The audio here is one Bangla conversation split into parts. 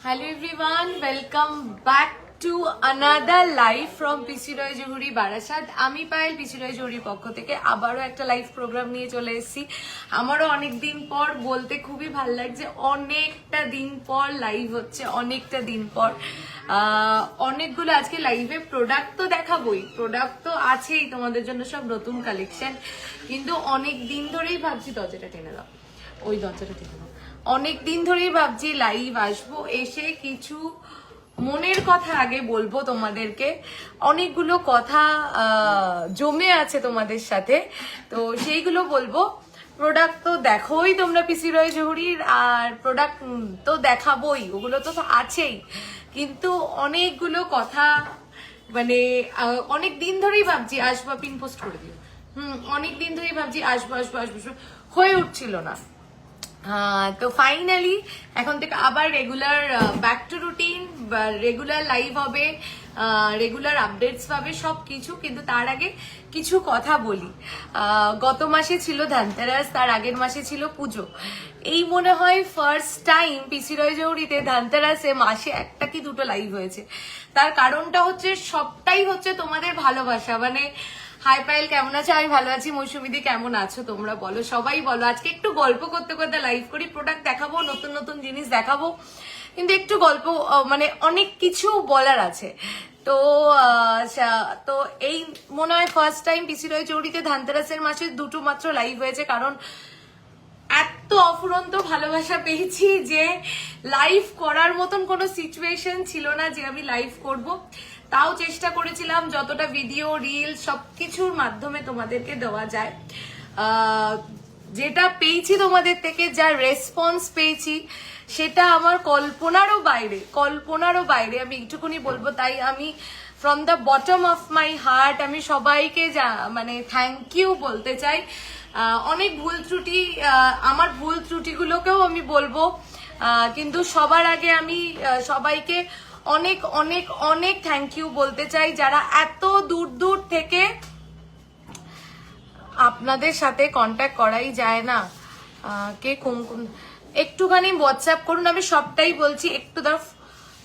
Hello everyone, welcome back to another live from পিসি রয় জহুরি বারাসাত। আমি পায়েল পিসি রয় জহুরির পক্ষ থেকে আবারও একটা লাইভ প্রোগ্রাম নিয়ে চলে এসেছি। আমারও অনেক দিন পর বলতে খুবই ভালো লাগছে, অনেকটা দিন পর লাইভ হচ্ছে, অনেকটা দিন পর অনেকগুলো আজকে লাইভে প্রোডাক্ট তো দেখাবোই, প্রোডাক্ট তো আছেই তোমাদের জন্য, সব নতুন কালেকশন। কিন্তু অনেক দিন ধরেই ভাবছি, দরজাটা টেনে দাও, ওই দরজাটা টেনে দাও, অনেক দিন ধরেই ভাবছি লাইভ আসবো, এসে কিছু মনের কথা আগে বলবো তোমাদেরকে। অনেকগুলো কথা জমে আছে তোমাদের সাথে, তো সেইগুলো বলবো। প্রোডাক্ট তো দেখোই তোমরা পিসি রয় জহুরির, আর প্রোডাক্ট তো দেখাবোই, ওগুলো তো আছেই, কিন্তু অনেকগুলো কথা মানে অনেক দিন ধরেই ভাবছি আসবো, পিন পোস্ট করে দিও। অনেক দিন ধরেই ভাবছি আসবো আসবো আসবো, হয়ে উঠছিল না। তো ফাইনালি এখন থেকে আবার regular back to routine, regular live হবে, রেগুলার আপডেটস পাবে সবকিছু। কিন্তু তার আগে কিছু কথা বলি। গত মাসে ছিল ধনতেরাস, তার আগের মাসে ছিল পুজো। এই মনে হয় ফার্স্ট টাইম পিসি রয় জহুরিতে ধনতেরাসে মাসে একটা কি দুটো লাইভ হয়েছে। তার কারণটা হচ্ছে সবটাই হচ্ছে তোমাদের ভালোবাসা। মানে হাই পায়েল কেমন আছো? আমি ভালো আছি। মৌসুমিদি কেমন আছো তোমরা বলো, সবাই বলো। আজকে একটু গল্প করতে করতে লাইভ করি, প্রোডাক্ট দেখাবো, নতুন নতুন জিনিস দেখাবো, কিন্তু একটু গল্প, মানে অনেক কিছু বলার আছে। তো তো এই মনে হয় ফার্স্ট টাইম পিসি রয় জহুরিতে ধনতেরাসের মাসে দুটো মাত্র লাইভ হয়েছে, কারণ এত অফুরন্ত ভালোবাসা পেয়েছি যে লাইভ করার মতন কোনো সিচুয়েশন ছিল না যে আমি লাইভ করব। তাও চেষ্টা করেছিলাম যতটা ভিডিও, রিল সবকিছুর মাধ্যমে তোমাদেরকে দেওয়া যায়। যেটা পেয়েছি তোমাদের থেকে, যা রেসপন্স পেয়েছি, সেটা আমার কল্পনারও বাইরে, কল্পনারও বাইরে। আমি একটুকুনি বলবো, তাই আমি from the bottom of my heart আমি সবাইকে মানে থ্যাংক ইউ বলতে চাই। অনেক ভুল ত্রুটি, আমার ভুল ত্রুটিগুলোকেও আমি বলবো, কিন্তু সবার আগে আমি সবাইকে অনেক অনেক অনেক থ্যাংক ইউ বলতে চাই, যারা এত দূর দূর থেকে, আপনাদের সাথে কন্ট্যাক্ট করাই যায় না, কে কোন কোন, একটুখানি হোয়াটসঅ্যাপ করুন। আমি সবটাই বলছি, একটু ধর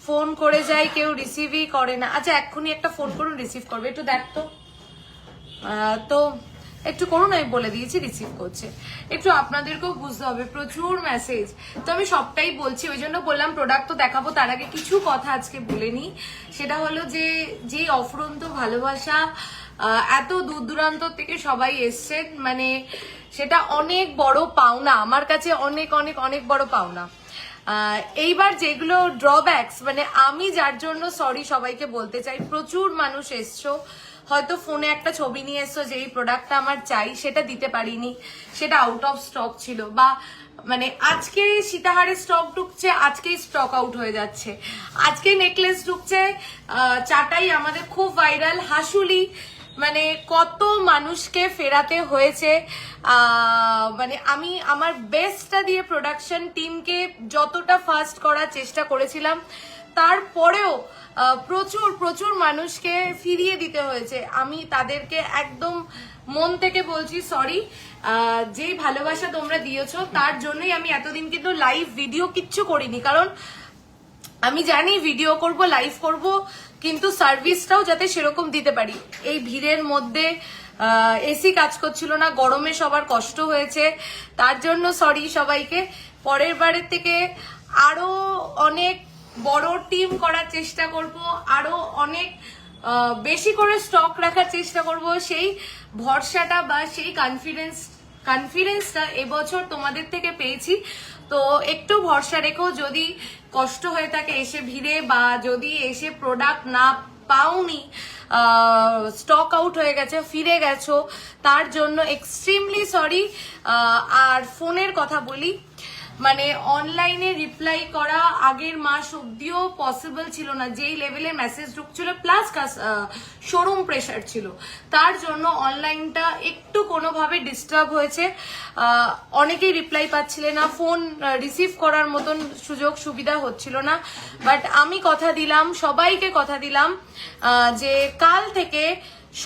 ফোন করে যাই, কেউ রিসিভই করে না। আচ্ছা এক্ষুনি একটা ফোন করুন, রিসিভ করবে, একটু দেখ তো। তো একটু করুন, আমি বলে দিয়েছি রিসিভ করছে। একটু আপনাদেরকেও বুঝতে হবে, প্রচুর মেসেজ। তো আমি সবটাই বলছি, ওই জন্য বললাম প্রোডাক্ট তো দেখাবো, তার আগে কিছু কথা আজকে বলে নি। সেটা হলো যে অফুরন্ত ভালোবাসা, এত দূর দূরান্ত থেকে সবাই এসছেন, মানে সেটা অনেক বড় পাওনা আমার কাছে, অনেক অনেক অনেক বড় পাওনা। এইবার যেগুলো ড্রব্যাকস, মানে আমি যার জন্য সরি সবাইকে বলতে চাই। প্রচুর মানুষ এসছো, হয়তো ফোনে একটা ছবি নিয়ে এসছো যে এই প্রোডাক্টটা আমার চাই, সেটা দিতে পারিনি, সেটা আউট অফ স্টক ছিল, বা মানে আজকে সীতাহারের স্টক ঢুকছে, আজকেই স্টক আউট হয়ে যাচ্ছে, আজকে নেকলেস ঢুকছে, চাটাই আমাদের খুব ভাইরাল, হাসুলি, মানে কত মানুষকে ফেরাতে হয়েছে। মানে আমি আমার বেস্টটা দিয়ে প্রোডাকশন টিমকে যতটা ফাস্ট করার চেষ্টা করেছিলাম, তারপরেও প্রচুর প্রচুর মানুষকে ফিরিয়ে দিতে হয়েছে। আমি তাদেরকে একদম মন থেকে বলছি সরি। যেই ভালোবাসা তোমরা দিয়েছো তার জন্যই আমি এতদিন কিন্তু লাইভ ভিডিও কিচ্ছু করিনি, কারণ আমি জানি ভিডিও করব, লাইভ করব, কিন্তু সার্ভিসটাও যাতে সেরকম দিতে পারি। এই ভিড়ের মধ্যে এসি কাজ করছিল না, গরমে সবার কষ্ট হয়েছে, তার জন্য সরি সবাইকে। পরের বারের থেকে আরো অনেক বড় টিম করার চেষ্টা করব, আরো অনেক বেশি করে স্টক রাখার চেষ্টা করব। সেই ভরসাটা বা সেই কনফিডেন্সটা এবছর তোমাদের থেকে পেয়েছি। তো একটু ভরসা রেখো, যদি কষ্ট হয়ে থাকে এসে ভিড়ে, বা যদি এসে প্রোডাক্ট না পাওনি, স্টক আউট হয়ে গেছে, ফিরে গেছো, তার জন্য এক্সট্রিমলি সরি। আর ফোনের কথা বলি, মানে অনলাইনে রিপ্লাই করা আগের মাস অব্দিও পসিবল ছিল না, যেই লেভেলের মেসেজ ঢুকছিল, প্লাস শোরুম প্রেশার ছিল, তার জন্য অনলাইনটা একটু কোনোভাবে ডিস্টার্ব হয়েছে। অনেকেই রিপ্লাই পাচ্ছিলেন না, ফোন রিসিভ করার মতন সুযোগ সুবিধা হচ্ছিল না। বাট আমি কথা দিলাম, সবাইকে কথা দিলাম, যে কাল থেকে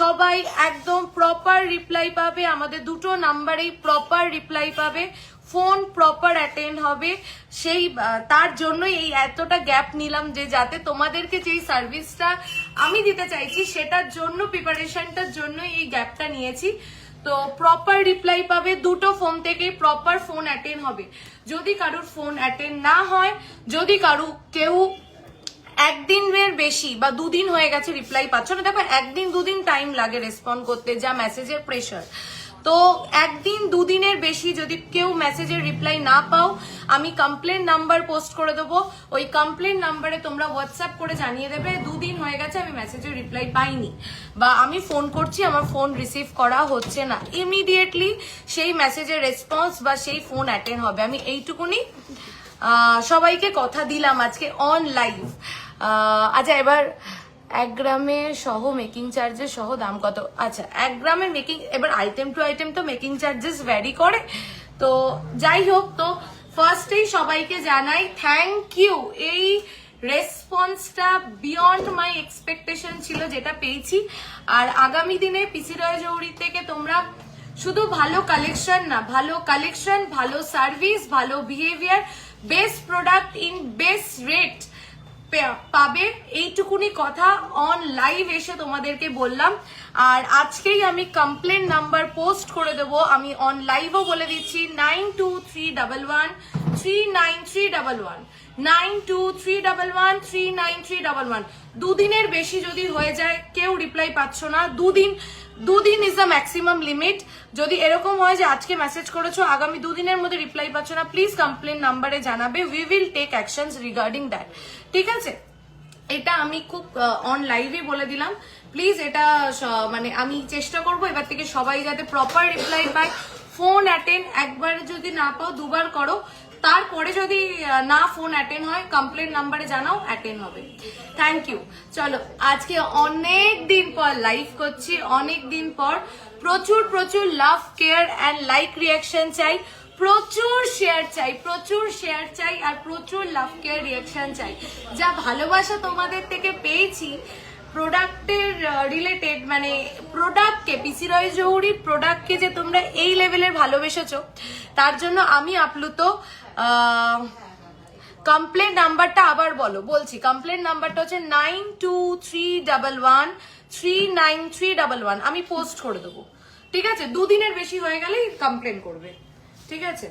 সবাই একদম প্রপার রিপ্লাই পাবে, আমাদের দুটো নাম্বারেই প্রপার রিপ্লাই পাবে। ফোন প্রপার অ্যাটেন্ড হবে, সেই তার জন্যই এই এতটা গ্যাপ নিলাম, যে যাতে তোমাদেরকে যেই সার্ভিসটা আমি দিতে চাইছি সেটার জন্য, প্রিপারেশনটার জন্য এই গ্যাপটা নিয়েছি। তো প্রপার রিপ্লাই পাবে, দুটো ফোন থেকে প্রপার ফোন অ্যাটেন্ড হবে। যদি কারোর ফোন অ্যাটেন্ড না হয়, যদি কেউ একদিনের বেশি বা দুদিন হয়ে গেছে রিপ্লাই পাচ্ছ না, দেখো একদিন দুদিন টাইম লাগে রেসপন্ড করতে, যা মেসেজের প্রেশার। তো একদিন দুদিনের বেশি যদি কেউ মেসেজের রিপ্লাই না পাও, আমি কমপ্লেন নাম্বার পোস্ট করে দেবো। ওই কমপ্লেন নাম্বারে তোমরা হোয়াটসঅ্যাপ করে জানিয়ে দেবে দুদিন হয়ে গেছে আমি মেসেজের রিপ্লাই পাইনি, বা আমি ফোন করছি আমার ফোন রিসিভ করা হচ্ছে না। ইমিডিয়েটলি সেই মেসেজের রেসপন্স বা সেই ফোন অ্যাটেন্ড হবে। আমি এইটুকুনি সবাইকে কথা দিলাম আজকে অন লাইভ। আচ্ছা, এবার 1 গ্রামে সহ মেকিং চার্জেস সহ দাম কত? আচ্ছা, 1 গ্রামের মেকিং, এবার আইটেম টু আইটেম তো মেকিং চার্জেস ভ্যারি করে। তো যাই হোক, তো ফার্স্টেই সবাইকে জানাই থ্যাংক ইউ। এই রেসপন্সটা বিয়ন্ড মাই এক্সপেকটেশন ছিল যেটা পেয়েছি। আর আগামী দিনে পিসি রয় জৌহরি থেকে তোমরা শুধু ভালো কালেকশন না, ভালো কালেকশন, ভালো সার্ভিস, ভালো behaviour, best product in best rate পাবে, এইটুকুনি কথা অন লাইভ এসে তোমাদেরকে বললাম। আর আজকেই আমি কমপ্লেন নাম্বার পোস্ট করে দেবো, আমি অন লাইভও বলে দিচ্ছি 9231139311 9231139311। দুদিনের বেশি যদি হয়ে যায়, কেউ রিপ্লাই পাচ্ছ না, দুদিন ইজ দ্য ম্যাক্সিমাম লিমিট। যদি এরকম হয় যে আজকে মেসেজ করেছো আগামী দুদিনের মধ্যে রিপ্লাই পাচ্ছ না, প্লিজ কমপ্লেন নাম্বারে জানাবে, we will take actions regarding that. ঠিক আছে, এটা আমি খুব অন লাইভে বলে দিলাম। প্লিজ এটা মানে আমি চেষ্টা করব এবার থেকে সবাই যাতে প্রপার রিপ্লাই পায়। ফোন অ্যাটেন্ড একবার যদি না পাও দুবার করো, তারপরে যদি না ফোন অ্যাটেন্ড হয় কমপ্লেন নাম্বারে জানাও, অ্যাটেন্ড হবে। Thank you. চলো, আজকে অনেক দিন পর লাইভ করছি, অনেক দিন পর। প্রচুর প্রচুর লাভ, কেয়ার অ্যান্ড লাইক রিয়াকশন চাই, প্রচুর শেয়ার চাই, প্রচুর শেয়ার চাই, আর প্রচুর লাভ কেয়ার রিয়াকশন চাই। যা ভালোবাসা তোমাদের থেকে পেয়েছি প্রোডাক্টের রিলেটেড, মানে প্রোডাক্টকে, পিসি রয় জৌহরি প্রোডাক্টকে যে তোমরা এই লেভেলের ভালোবেসেছো, তার জন্য আমি আপ্লুত। কমপ্লেন নাম্বারটা আবার বলছি, কমপ্লেন নাম্বারটা হচ্ছে 9231139311। আমি পোস্ট করে দেবো, ঠিক আছে? দুদিনের বেশি হয়ে গেলেই কমপ্লেন করবে, ঠিক আছে?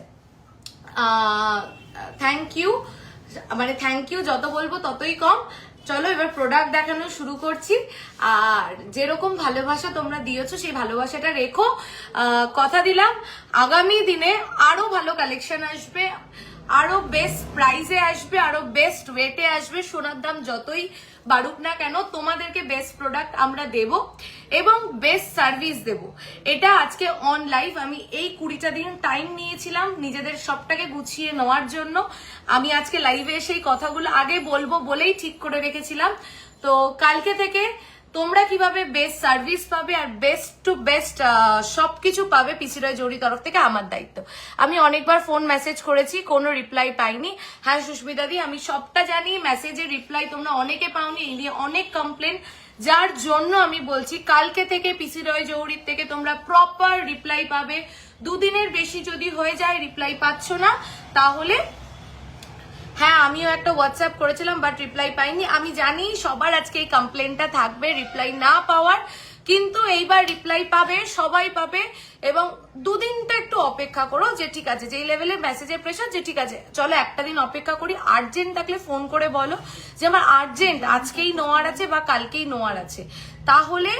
থ্যাংক ইউ, মানে থ্যাংক ইউ যত বলবো ততই কম। চলো এবার প্রোডাক্ট দেখানো শুরু করছি। আর যেরকম ভালোবাসা তোমরা দিয়েছো সেই ভালোবাসাটা রেখো। কথা দিলাম আগামী দিনে আরো ভালো কালেকশন আসবে, আরো বেস্ট প্রাইসে আসবে, আরো বেস্ট ওয়েটে আসবে। সোনার দাম যতই বাড়ুক না কেন, তোমাদেরকে বেস্ট প্রোডাক্ট আমরা দেব এবং বেস্ট সার্ভিস দেব। এটা আজকে অন লাইভ আমি এই 20টা দিন টাইম নিয়েছিলাম নিজেদের সবটাকে গুছিয়ে নেওয়ার জন্য। আমি আজকে লাইভে এসে এই কথাগুলো আগে বলবো বলেই ঠিক করে রেখেছিলাম। তো কালকে থেকে তোমরা কিভাবে বেস্ট সার্ভিস পাবে আর বেস্ট টু বেস্ট সবকিছু পাবে পিসি রয় জৌহরি তরফ থেকে আমার দায়িত্ব। আমি অনেকবার ফোন মেসেজ করেছি, কোনো রিপ্লাই পাইনি। হ্যাঁ সুস্মিতা দি, আমি সবটা জানি, মেসেজের রিপ্লাই তোমরা অনেকে পাওনি, এই নিয়ে অনেক কমপ্লেন, যার জন্য আমি বলছি কালকে থেকে পিসি রয় জৌহরির থেকে তোমরা প্রপার রিপ্লাই পাবে। দুদিনের বেশি যদি হয়ে যায় রিপ্লাই পাচ্ছ না, তাহলে হ্যাঁ আমিও একটা হোয়াটসঅ্যাপ করেছিলাম বাট রিপ্লাই পাইনি। আমি জানি সবার আজকে এই কমপ্লেনটা থাকবে রিপ্লাই না পাওয়ার, কিন্তু এইবার রিপ্লাই পাবে, সবাই পাবে। এবং দুদিনটা একটু অপেক্ষা করো, যে ঠিক আছে যেই লেভেলে মেসেজের প্রেশার, যে ঠিক আছে চলো একটা দিন অপেক্ষা করি। আর্জেন্ট থাকলে ফোন করে বলো যে আমার আর্জেন্ট আজকেই নেওয়ার আছে বা কালকেই নেওয়ার আছে, তাহলে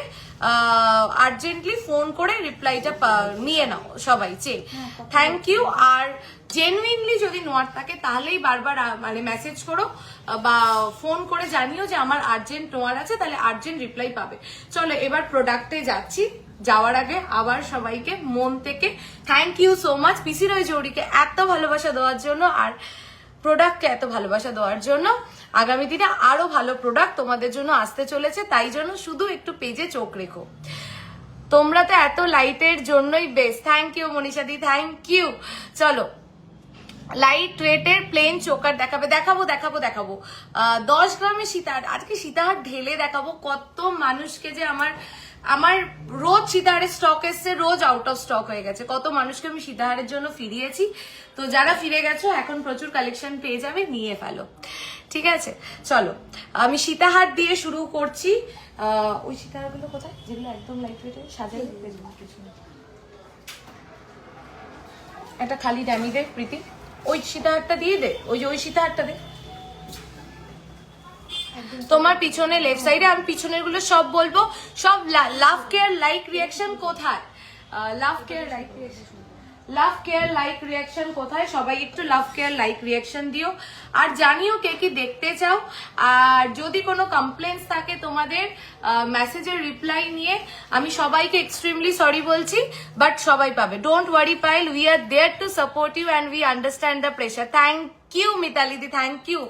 আর্জেন্টলি ফোন করে রিপ্লাইটা নিয়ে নাও সবাই। Thank you. আর জেনুইনলি যদি নোয়ার থাকে তাহলেই বারবার মানে মেসেজ করো বা ফোন করে জানিও যে আমার আর্জেন্ট নোয়ার আছে, তাহলে আর্জেন্ট রিপ্লাই পাবে। চলো এবার প্রোডাক্টে যাচ্ছি। যাওয়ার আগে আবার সবাইকে মন থেকে থ্যাংক ইউ সো মাচ পিসি রয় জৌহরিকে এত ভালোবাসা দেওয়ার জন্য আর প্রোডাক্টকে এত ভালোবাসা দেওয়ার জন্য। আগামী দিনে আরো ভালো প্রোডাক্ট তোমাদের জন্য আসতে চলেছে, তাই জন্য শুধু একটু পেজে চোখ রেখো। তোমরা তো এত লাইটের জন্যই বেস্ট। থ্যাংক ইউ মনীষা দি, থ্যাংক ইউ। চলো লাইট ওয়েটের প্লেন চোকার দেখাবো 10 গ্রামে সীতাহার। আজকে সীতাহার ঢেলে দেখাবো, কত মানুষকে যে আমার আমার রোজ সীতাহারের স্টক এসছে, রোজ আউট অফ স্টক হয়ে গেছে। কত মানুষকে আমি সীতাহারের জন্য ফিরিয়েছি। তো যারা ফিরে গেছো এখন প্রচুর কালেকশন পেয়ে যাবে, নিয়ে ফেলো। ঠিক আছে, চলো আমি সীতাহার দিয়ে শুরু করছি। ওই সীতাহারগুলো কোথায়, যেগুলো একদম লাইট ওয়েটে সাজাই পিছনে একটা খালি ডামি দে প্রীতি, ওই সীতাহারটা দিয়ে দে, ওই যে ওই সীতাহারটা দে তোমার পিছনে লেফট সাইডে। আমি পিছনের গুলো সব বলবো। সব লাভ কেয়ার লাইক রিয়াকশন কোথায়, লাভ কেয়ার লাইক রিয়াকশন, লাভ কেয়ার লাইক রিয়াকশন কোথায়, সবাই একটু লাভ কেয়ার লাইক রিয়াকশন দিও। আর জানিও কে কি দেখতে চাও। আর যদি কোনো কমপ্লেন্টস থাকে তোমাদের মেসেজের রিপ্লাই নিয়ে, আমি সবাইকে এক্সট্রিমলি সরি বলছি, বাট সবাই পাবে। Don't worry Payel, we are there to support you and we understand the pressure. Thank you মিতালিদি, thank you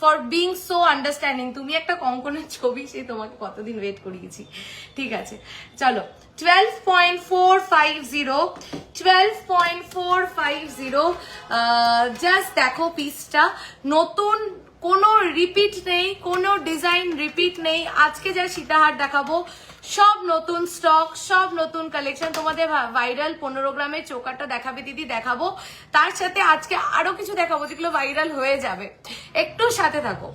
for being so understanding. তুমি একটা কঙ্কনের ছবি, সে তোমাকে কতদিন ওয়েট করিয়েছি। ঠিক আছে, চলো 12.450, 12.450। জাস্ট দেখো পিসটা, নতুন কোনো রিপিট নেই, কোনো ডিজাইন রিপিট নেই। আজকে যা সীতাহার দেখাবো সব নতুন স্টক, সব নতুন কালেকশন। তোমাদের ভাইরাল 15 গ্রামের চোকারটা দেখাবে দিদি, দেখাবো। তার সাথে আজকে আরো কিছু দেখাবো যেগুলো ভাইরাল হয়ে যাবে, একটু সাথে থাকো।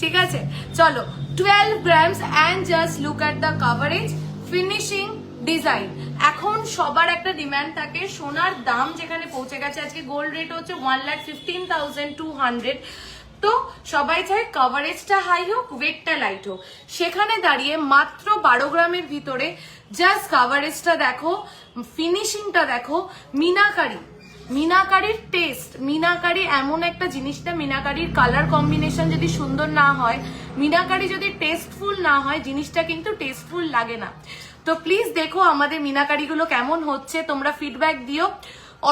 ঠিক আছে, চলো 12 grams and just look at the coverage, finishing, design. এখন সবার একটা ডিমান্ড থাকে, সোনার দাম যেখানে পৌঁছে গেছে, আজকে গোল্ড রেট হচ্ছে 1,15,200। তো সবাই চায় কভারেজটা হাই হোক, ওয়েটটা লাইট হোক। সেখানে দাঁড়িয়ে মাত্র 12 গ্রামের ভিতরে জাস্ট কভারেজটা দেখো, ফিনিশিংটা দেখো, মিনাকারি, মিনাকারির টেস্ট। মিনাকারি এমন একটা জিনিসটা, মিনাকারির কালার কম্বিনেশন যদি সুন্দর না হয়, মিনাকারি যদি টেস্টফুল না হয়, জিনিসটা কিন্তু টেস্টফুল লাগে না। তো প্লিজ দেখো আমাদের মিনাকারিগুলো কেমন হচ্ছে, তোমরা ফিডব্যাক দিও।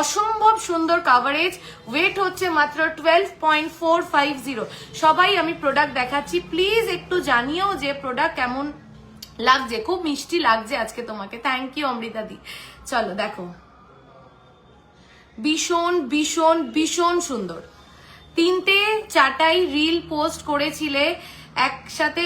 অসম্ভব সুন্দর কাভারেজ, ওয়েট হচ্ছে মাত্র 12.450। সবাই আমি প্রোডাক্ট দেখাচ্ছি, প্লিজ একটু জানিও যে প্রোডাক্ট কেমন লাগছে। খুব মিষ্টি লাগছে আজকে তোমাকে, থ্যাংক ইউ অমৃতা দি। চলো দেখো, ভীষণ ভীষণ ভীষণ সুন্দর। 3টে 4টাই রিল পোস্ট করেছিলে, একসাথে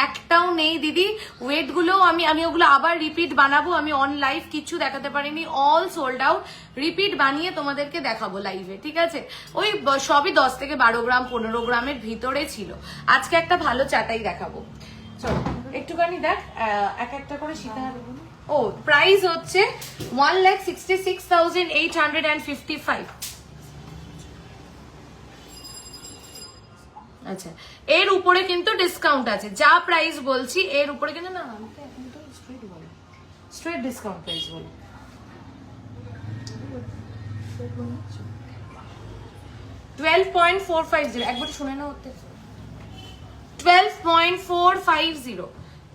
একটাও নেই দিদি। ওয়েট গুলো আমি ওগুলো আবার রিপিট বানাবো। আমি অন লাইভ কিছু দেখাতে পারিনি, অল সোল্ড আউট। রিপিট বানিয়ে তোমাদেরকে দেখাবো লাইভে, ঠিক আছে? ওই সবই 10 থেকে 12 গ্রাম 15 গ্রামের ভিতরে ছিল। আজকে একটা ভালো চাটাই দেখাবো। চলো একটুখানি দেখ, এক একটা করে সীতাহার। ও প্রাইস হচ্ছে 1,66,855। আচ্ছা, এর উপরে কিন্তু ডিসকাউন্ট আছে, যা প্রাইস বলছি এর উপরে কিন্তু না, আমাকে এখন তো স্ট্রেট বলো, স্ট্রেট ডিসকাউন্ট প্রাইস বলো। 12.450, একবার শুনে নাও। 12.450,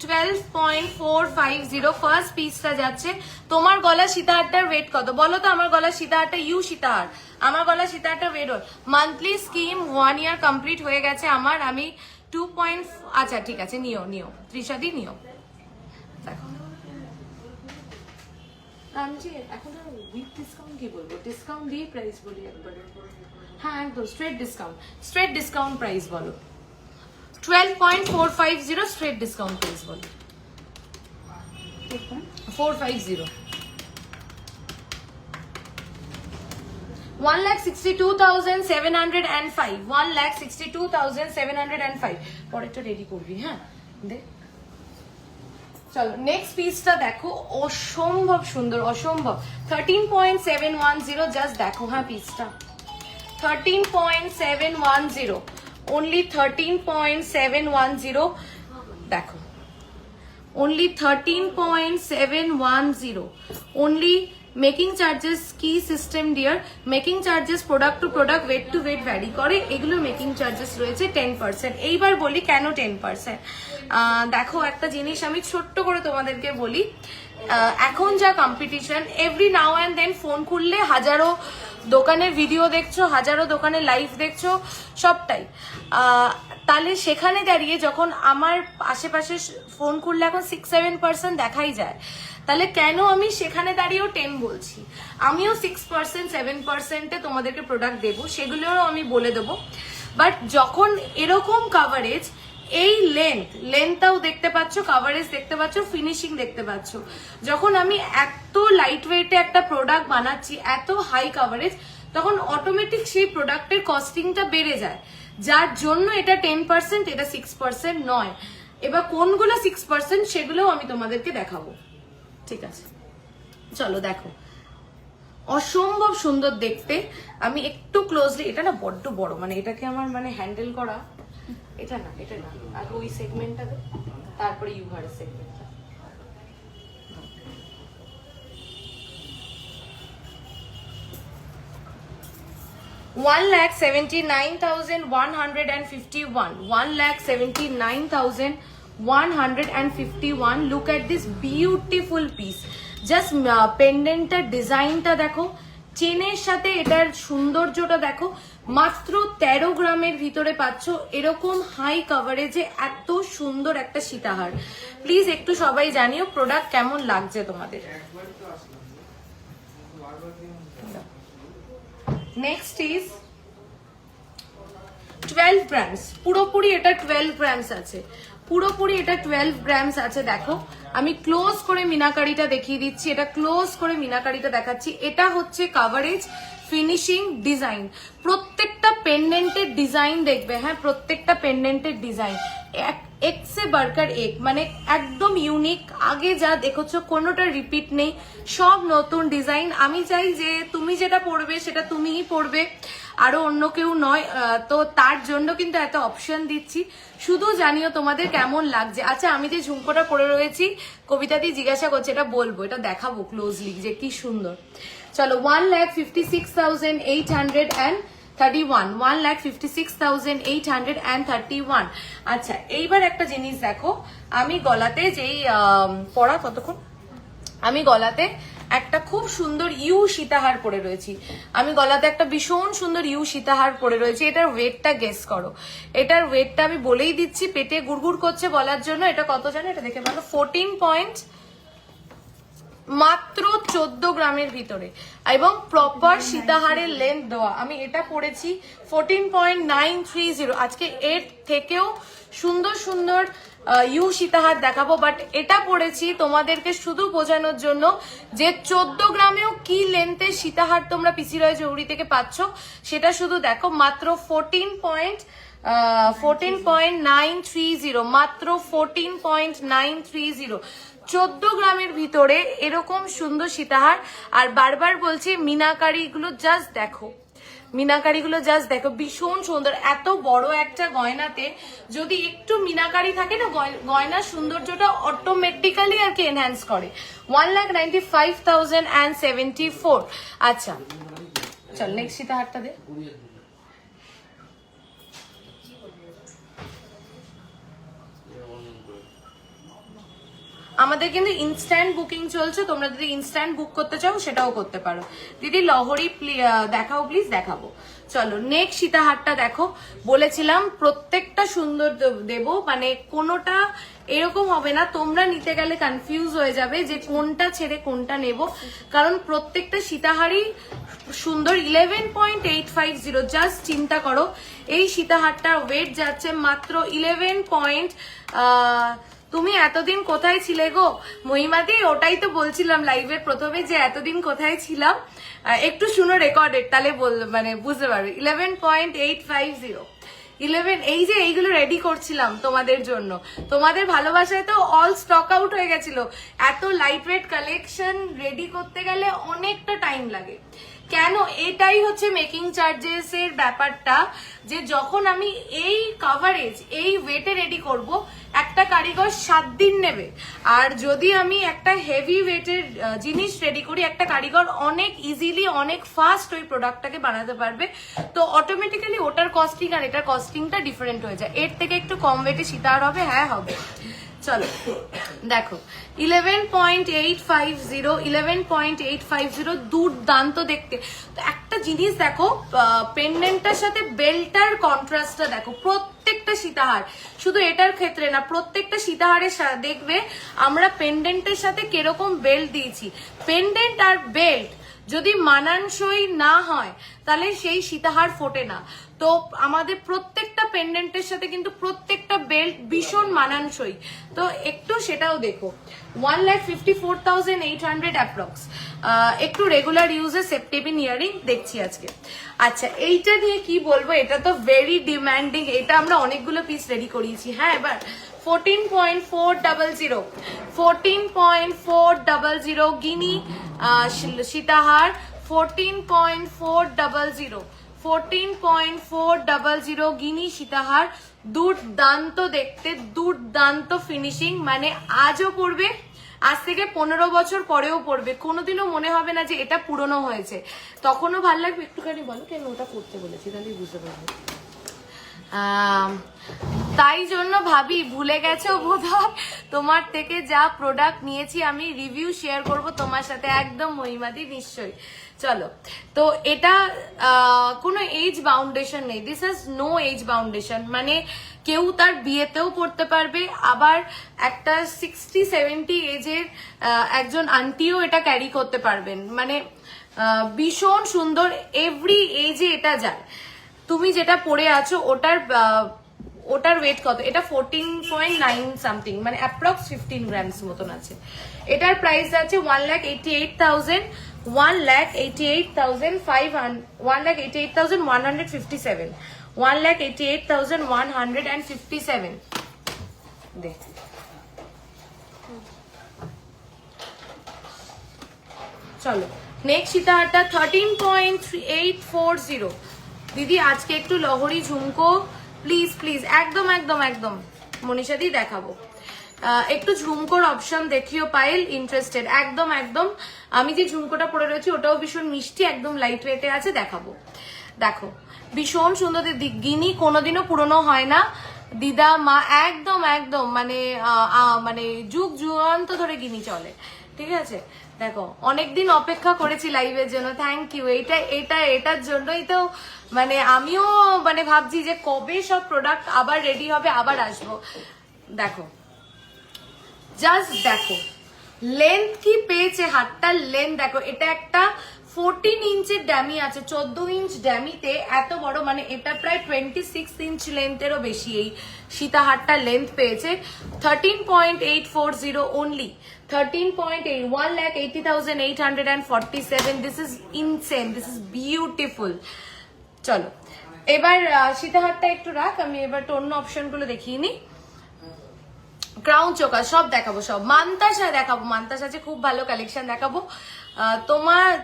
12.450 ফার্স্ট পিসটা যাচ্ছে। তোমার গলা সীতাহারটার ওয়েট কত বলো তো? আমার গলা সীতাহারটা ইউ সীতাহার, আমার গলা সীতাহারটা ওয়েট ওর মান্থলি স্কিম 1 ইয়ার কমপ্লিট হয়ে গেছে আমার। আমি 2. আচ্ছা ঠিক আছে, নিও নিও ত্রিশাদি নিও। দেখো আমি যে এখন উইথ ডিসকাউন্ট কি বলবো, ডিসকাউন্ট দিয়ে প্রাইস বলি একবার। হ্যাঁ একদম straight discount, straight discount price বলো। 12.450 স্ট্রেট ডিসকাউন্ট প্রাইস বলো। 450, 1,62,705, 1,62,705। পরেরটা রেডি করবি, হ্যাঁ দে। চলো নেক্সট পিসটা দেখো, অসম্ভব সুন্দর, অসম্ভব। 13.710, জাস্ট দেখো হ্যাঁ পিসটা। 13.710, only 13.710, দেখো only 13.710, only মেকিং চার্জেস কি system dear, making charges product to product, weight to weight vary করে, এগুলো মেকিং চার্জেস রয়েছে 10%। এইবার বলি কেন 10%। দেখো একটা জিনিস আমি ছোট্ট করে তোমাদেরকে বলি, এখন যা competition, every now and then phone খুললে হাজারো দোকানের ভিডিও দেখছো, হাজারো দোকানের লাইভ দেখছো, সবটাই। তাহলে সেখানে দাঁড়িয়ে যখন আমার আশেপাশে ফোন খুললে এখন 6-7% দেখাই যায়, তাহলে কেন আমি সেখানে দাঁড়িয়েও 10 বলছি? আমিও 6% 7%-এ তোমাদেরকে প্রোডাক্ট দেবো, সেগুলোও আমি বলে দেবো। বাট যখন এরকম কাভারেজ এই লেন্থটাও দেখতে পাচ্ছ, কাভারেজ দেখতে পাচ্ছ, ফিনিশিং দেখতে পাচ্ছ। যখন আমি এত লাইট ওয়েটে একটা প্রোডাক্ট বানাচ্ছি, এত হাই কাভারেজ, তখন অটোমেটিক সেই প্রোডাক্টের কস্টিংটা বেড়ে যায়, যার জন্য এটা 10%, এটা 6% নয়। এবার কোনগুলো 6% সেগুলোও আমি তোমাদেরকে দেখাবো, ঠিক আছে? চলো দেখো, অসম্ভব সুন্দর দেখতে। আমি একটু ক্লোজলি, এটা না বড্ড বড়, মানে এটাকে আমার মানে হ্যান্ডেল করা, এটা না আর ওই সেগমেন্টটা দে, তারপরে ইউভারের সেগমেন্টটা। $1,79,151, 1,79,151। Look at this beautiful piece. Just পেন্ডেন্টটার ডিজাইনটা দেখো, চেনের সাথে এটার সৌন্দর্যটা দেখো। মাত্র 13 গ্রামের ভিতরে পাচ্ছ এরকম হাই কাভারেজে এত সুন্দর একটা সীতাহার। প্লিজ একটু সবাই জানিও প্রোডাক্ট কেমন লাগছে তোমাদের। নেক্সট ইজ 12 গ্রামস, পুরোপুরি এটা 12 গ্রামস আছে, পুরোপুরি এটা 12 গ্রামস আছে। দেখো আমি ক্লোজ করে মিনাকারিটা দেখিয়ে দিচ্ছি, এটা ক্লোজ করে মিনাকারিটা দেখাচ্ছি। এটা হচ্ছে কাভারেজ, ফিনিশিং, ডিজাইন, প্রত্যেকটা পেন্ডেন্টের ডিজাইন দেখবে, হ্যাঁ প্রত্যেকটা পেন্ডেন্টের ডিজাইন এক সে বাড়কার এক, মানে একদম ইউনিক। আগে যা দেখেছো কোনোটা রিপিট নেই, সব নতুন ডিজাইন। আমি চাই যে তুমি যেটা পড়বে সেটা তুমিই পড়বে, আরো অন্য কেউ নয়। তো তার জন্য কিন্তু এত অপশন দিচ্ছি, শুধু জানিও তোমাদের কেমন লাগছে। আচ্ছা আমি যে ঝুমকোটা পরে রয়েছি, কবিতাদি জিজ্ঞাসা করছে, এটা বলবো, এটা দেখাবো ক্লোজলি যে কি সুন্দর। চলো 1,56,831, 1,56,831। আচ্ছা এইবার একটা জিনিস দেখো, আমি গলাতে যেই পরা কতক্ষণ, আমি গলাতে একটা খুব সুন্দর ইউ সীতাহার পরে রয়েছি, আমি গলাতে একটা ভীষণ সুন্দর ইউ সীতাহার পরে রয়েছি। এটার ওয়েটটা গেস করো, এটার ওয়েটটা আমি বলেই দিচ্ছি, পেটে গুড়গুড় করছে বলার জন্য। এটা কত জানো, এটা দেখে ভালো, 14 মাত্র 14 গ্রামের ভিতরে, এবং প্রপার সীতাহারের লেন্থ দেওয়া। আমি এটা পড়েছি 14.930। আজকে এর থেকেও সুন্দর সুন্দর ইউ সীতাহার দেখাবো, বাট এটা পড়েছি তোমাদেরকে শুধু বোঝানোর জন্য যে 14 গ্রামেও কি লেন্থের সীতাহার তোমরা পিসি রয় জৌড়ি থেকে পাচ্ছ, সেটা শুধু দেখো। মাত্র 14.930, মাত্র 14.930, 14 গ্রামের ভিতরে এরকম সুন্দর সীতাহার। আর বারবার বলছি মিনাকারিগুলো জাস্ট দেখো, মিনাকারিগুলো জাস্ট দেখো, ভীষণ সুন্দর। এত বড় একটা গয়নাতে যদি একটু মিনাকারি থাকে না, গয়নার সৌন্দর্যটা অটোমেটিক্যালি আর কি এনহ্যান্স করে। 1,95,074। আচ্ছা চল নেক্সট সীতাহারটা দে। আমাদের কিন্তু ইনস্ট্যান্ট বুকিং চলছে, তোমরা যদি ইনস্ট্যান্ট বুক করতে চাও সেটাও করতে পারো। দিদি লহরি দেখাও প্লিজ, দেখাবো। চলো নেক্সট সীতাহারটা দেখো, বলেছিলাম প্রত্যেকটা সুন্দর দেব, মানে কোনোটা এরকম হবে না তোমরা নিতে গেলে কনফিউজ হয়ে যাবে যে কোনটা ছেড়ে কোনটা নেব, কারণ প্রত্যেকটা সীতাহারই সুন্দর। 11.850, জাস্ট চিন্তা করো এই সীতাহারটার ওয়েট যাচ্ছে মাত্র 11. তুমি এতদিন কোথায় ছিলে গো মহিমাদি? ওটাই তো বলছিলাম লাইভের প্রথমে যে এতদিন কোথায় ছিলাম। একটু শুনো রেকর্ডেড, তাহলে মানে বুঝতে পারবে। 11.850, 11। এই যে এইগুলো রেডি করছিলাম তোমাদের জন্য, তোমাদের ভালোবাসায় তো অল স্টক আউট হয়ে গেছিল। এত লাইট ওয়েট কালেকশন রেডি করতে গেলে অনেকটা টাইম লাগে। কেন? এটাই হচ্ছে মেকিং চার্জেস এর ব্যাপারটা, যে যখন আমি এই কাভারেজ এই ওয়েটে রেডি করব, একটা কারিগর 7 দিন নেবে। আর যদি আমি একটা হেভি ওয়েটের জিনিস রেডি করি, একটা কারিগর অনেক ইজিলি অনেক ফাস্ট ওই প্রোডাক্টটাকে বানাতে পারবে। তো অটোমেটিক্যালি ওটার কস্টিং আর এটার কস্টিংটা ডিফারেন্ট হয়ে যায়। এর থেকে একটু কম ওয়েটে সীতাহার হবে, হ্যাঁ হবে। চলো দেখো 11.850, 11.850, দুর্দান্ত দেখতে। তো একটা জিনিস দেখো, পেন্ডেন্টটার সাথে বেল্টার কন্ট্রাস্টটা দেখো। প্রত্যেকটা সীতাহার, শুধু এটার ক্ষেত্রে না, প্রত্যেকটা সীতাহারের দেখবে আমরা পেন্ডেন্টের সাথে কিরকম বেল্ট দিয়েছি। পেন্ডেন্ট আর বেল্ট যদি মানানসই না হয় তাহলে সেই সীতাহার ফোটে না। তো আমাদের প্রত্যেকটা পেন্ডেন্টের সাথে কিন্তু প্রত্যেকটা বেল্ট ভীষণ মানানসই, তো একটু সেটাও দেখো। 1,54,800 অ্যাপ্রক্স। একটু রেগুলার ইউজে সেপ্টেবিন ইয়ারিং দেখছি আজকে। আচ্ছা, এইটা নিয়ে কি বলবো, এটা তো ভেরি ডিমান্ডিং, এটা আমরা অনেকগুলো পিস রেডি করিয়েছি। হ্যাঁ, এবার 14.400 14.400 গিনি সীতাহার, 14.400 14.400 গিনি সীতাহার। দুর্দান্ত দেখতে, দুর্দান্ত ফিনিশিং, মানে আজও পরবে, আজ থেকে 15 বছর পরেও পরবে, কোনোদিনও মনে হবে না যে এটা পুরনো হয়েছে, তখনও ভালো লাগবে। একটুখানি বলো কেন ওটা করতে বলেছি, তাহলে বুঝতে পারবো। তাই জন্য ভাবি ভুলে গেছো বোধহয়, তোমার থেকে যা প্রোডাক্ট নিয়েছি আমি রিভিউ শেয়ার করব তোমার সাথে, একদম মহিমাদি, নিশ্চয়ই। চলো, তো এটা কোনো এজ বাউন্ডেশন নেই, দিস ইজ নো এজ বাউন্ডেশন, মানে কেউ তার বিয়েতেও পড়তে পারবে, আবার একটা 60-70 এজের একজন আন্টিও এটা ক্যারি করতে পারবেন, মানে ভীষণ সুন্দর, এভরি এজে এটা যায়। তুমি যেটা পরে আছো ওটার ওয়েট কত, এটা 14.9 সামথিং, মানে অ্যাপ্রক্স 15 গ্রামস মতন আছে। এটার প্রাইস আছে 1,88,000 1,88,500 1,88,157 1,88,157 দেখ। চলো নেক্সট সীতাহারটা 13.840। দিদি আজকে একটু লহরি ঝুমকো প্লিজ প্লিজ, একদম একদম একদম মনীষাদি দেখাবো, একটু ঝুমকোর অপশন দেখিও পায়েল, ইন্টারেস্টেড, একদম একদম। আমি যে ঝুমকোটা পরে রয়েছি ওটাও ভীষণ মিষ্টি, একদম লাইট ওয়েটে আছে, দেখাবো। দেখো ভীষণ সুন্দর, গিনি কোনোদিনও পুরনো হয় না দিদা মা, একদম একদম, মানে মানে যুগ যুগান্ত ধরে গিনি চলে, ঠিক আছে। দেখো অনেকদিন অপেক্ষা করেছি লাইভের জন্য, থ্যাংক ইউ। এটার জন্যই তো মানে আমিও মানে ভাবছি যে কবে সব প্রোডাক্ট আবার রেডি হবে, আবার আসবো। দেখো জাস্ট দেখো লেন্থ কি পেয়েছে, হাতটার লেন্থ দেখো, এটা একটা 14 ইঞ্চের ড্যামি আছে, 14 ইঞ্চ ড্যামিতে এত বড়, মানে এটা প্রায় 26 ইঞ্চ লেন্থেরও বেশি এই সীতাহারটার লেন্থ পেয়েছে। 13.840 only, 13.8 1,80,847। This is insane, this is beautiful. চলো এবার সীতাহারটা একটু রাখ, আমি এবার অন্য অপশন গুলো দেখিয়ে নি। ক্রাউন চোকার সব দেখাবো, সব মান্তাসা দেখাবো, মান্তাসা আছে খুব ভালো কালেকশন দেখাবো।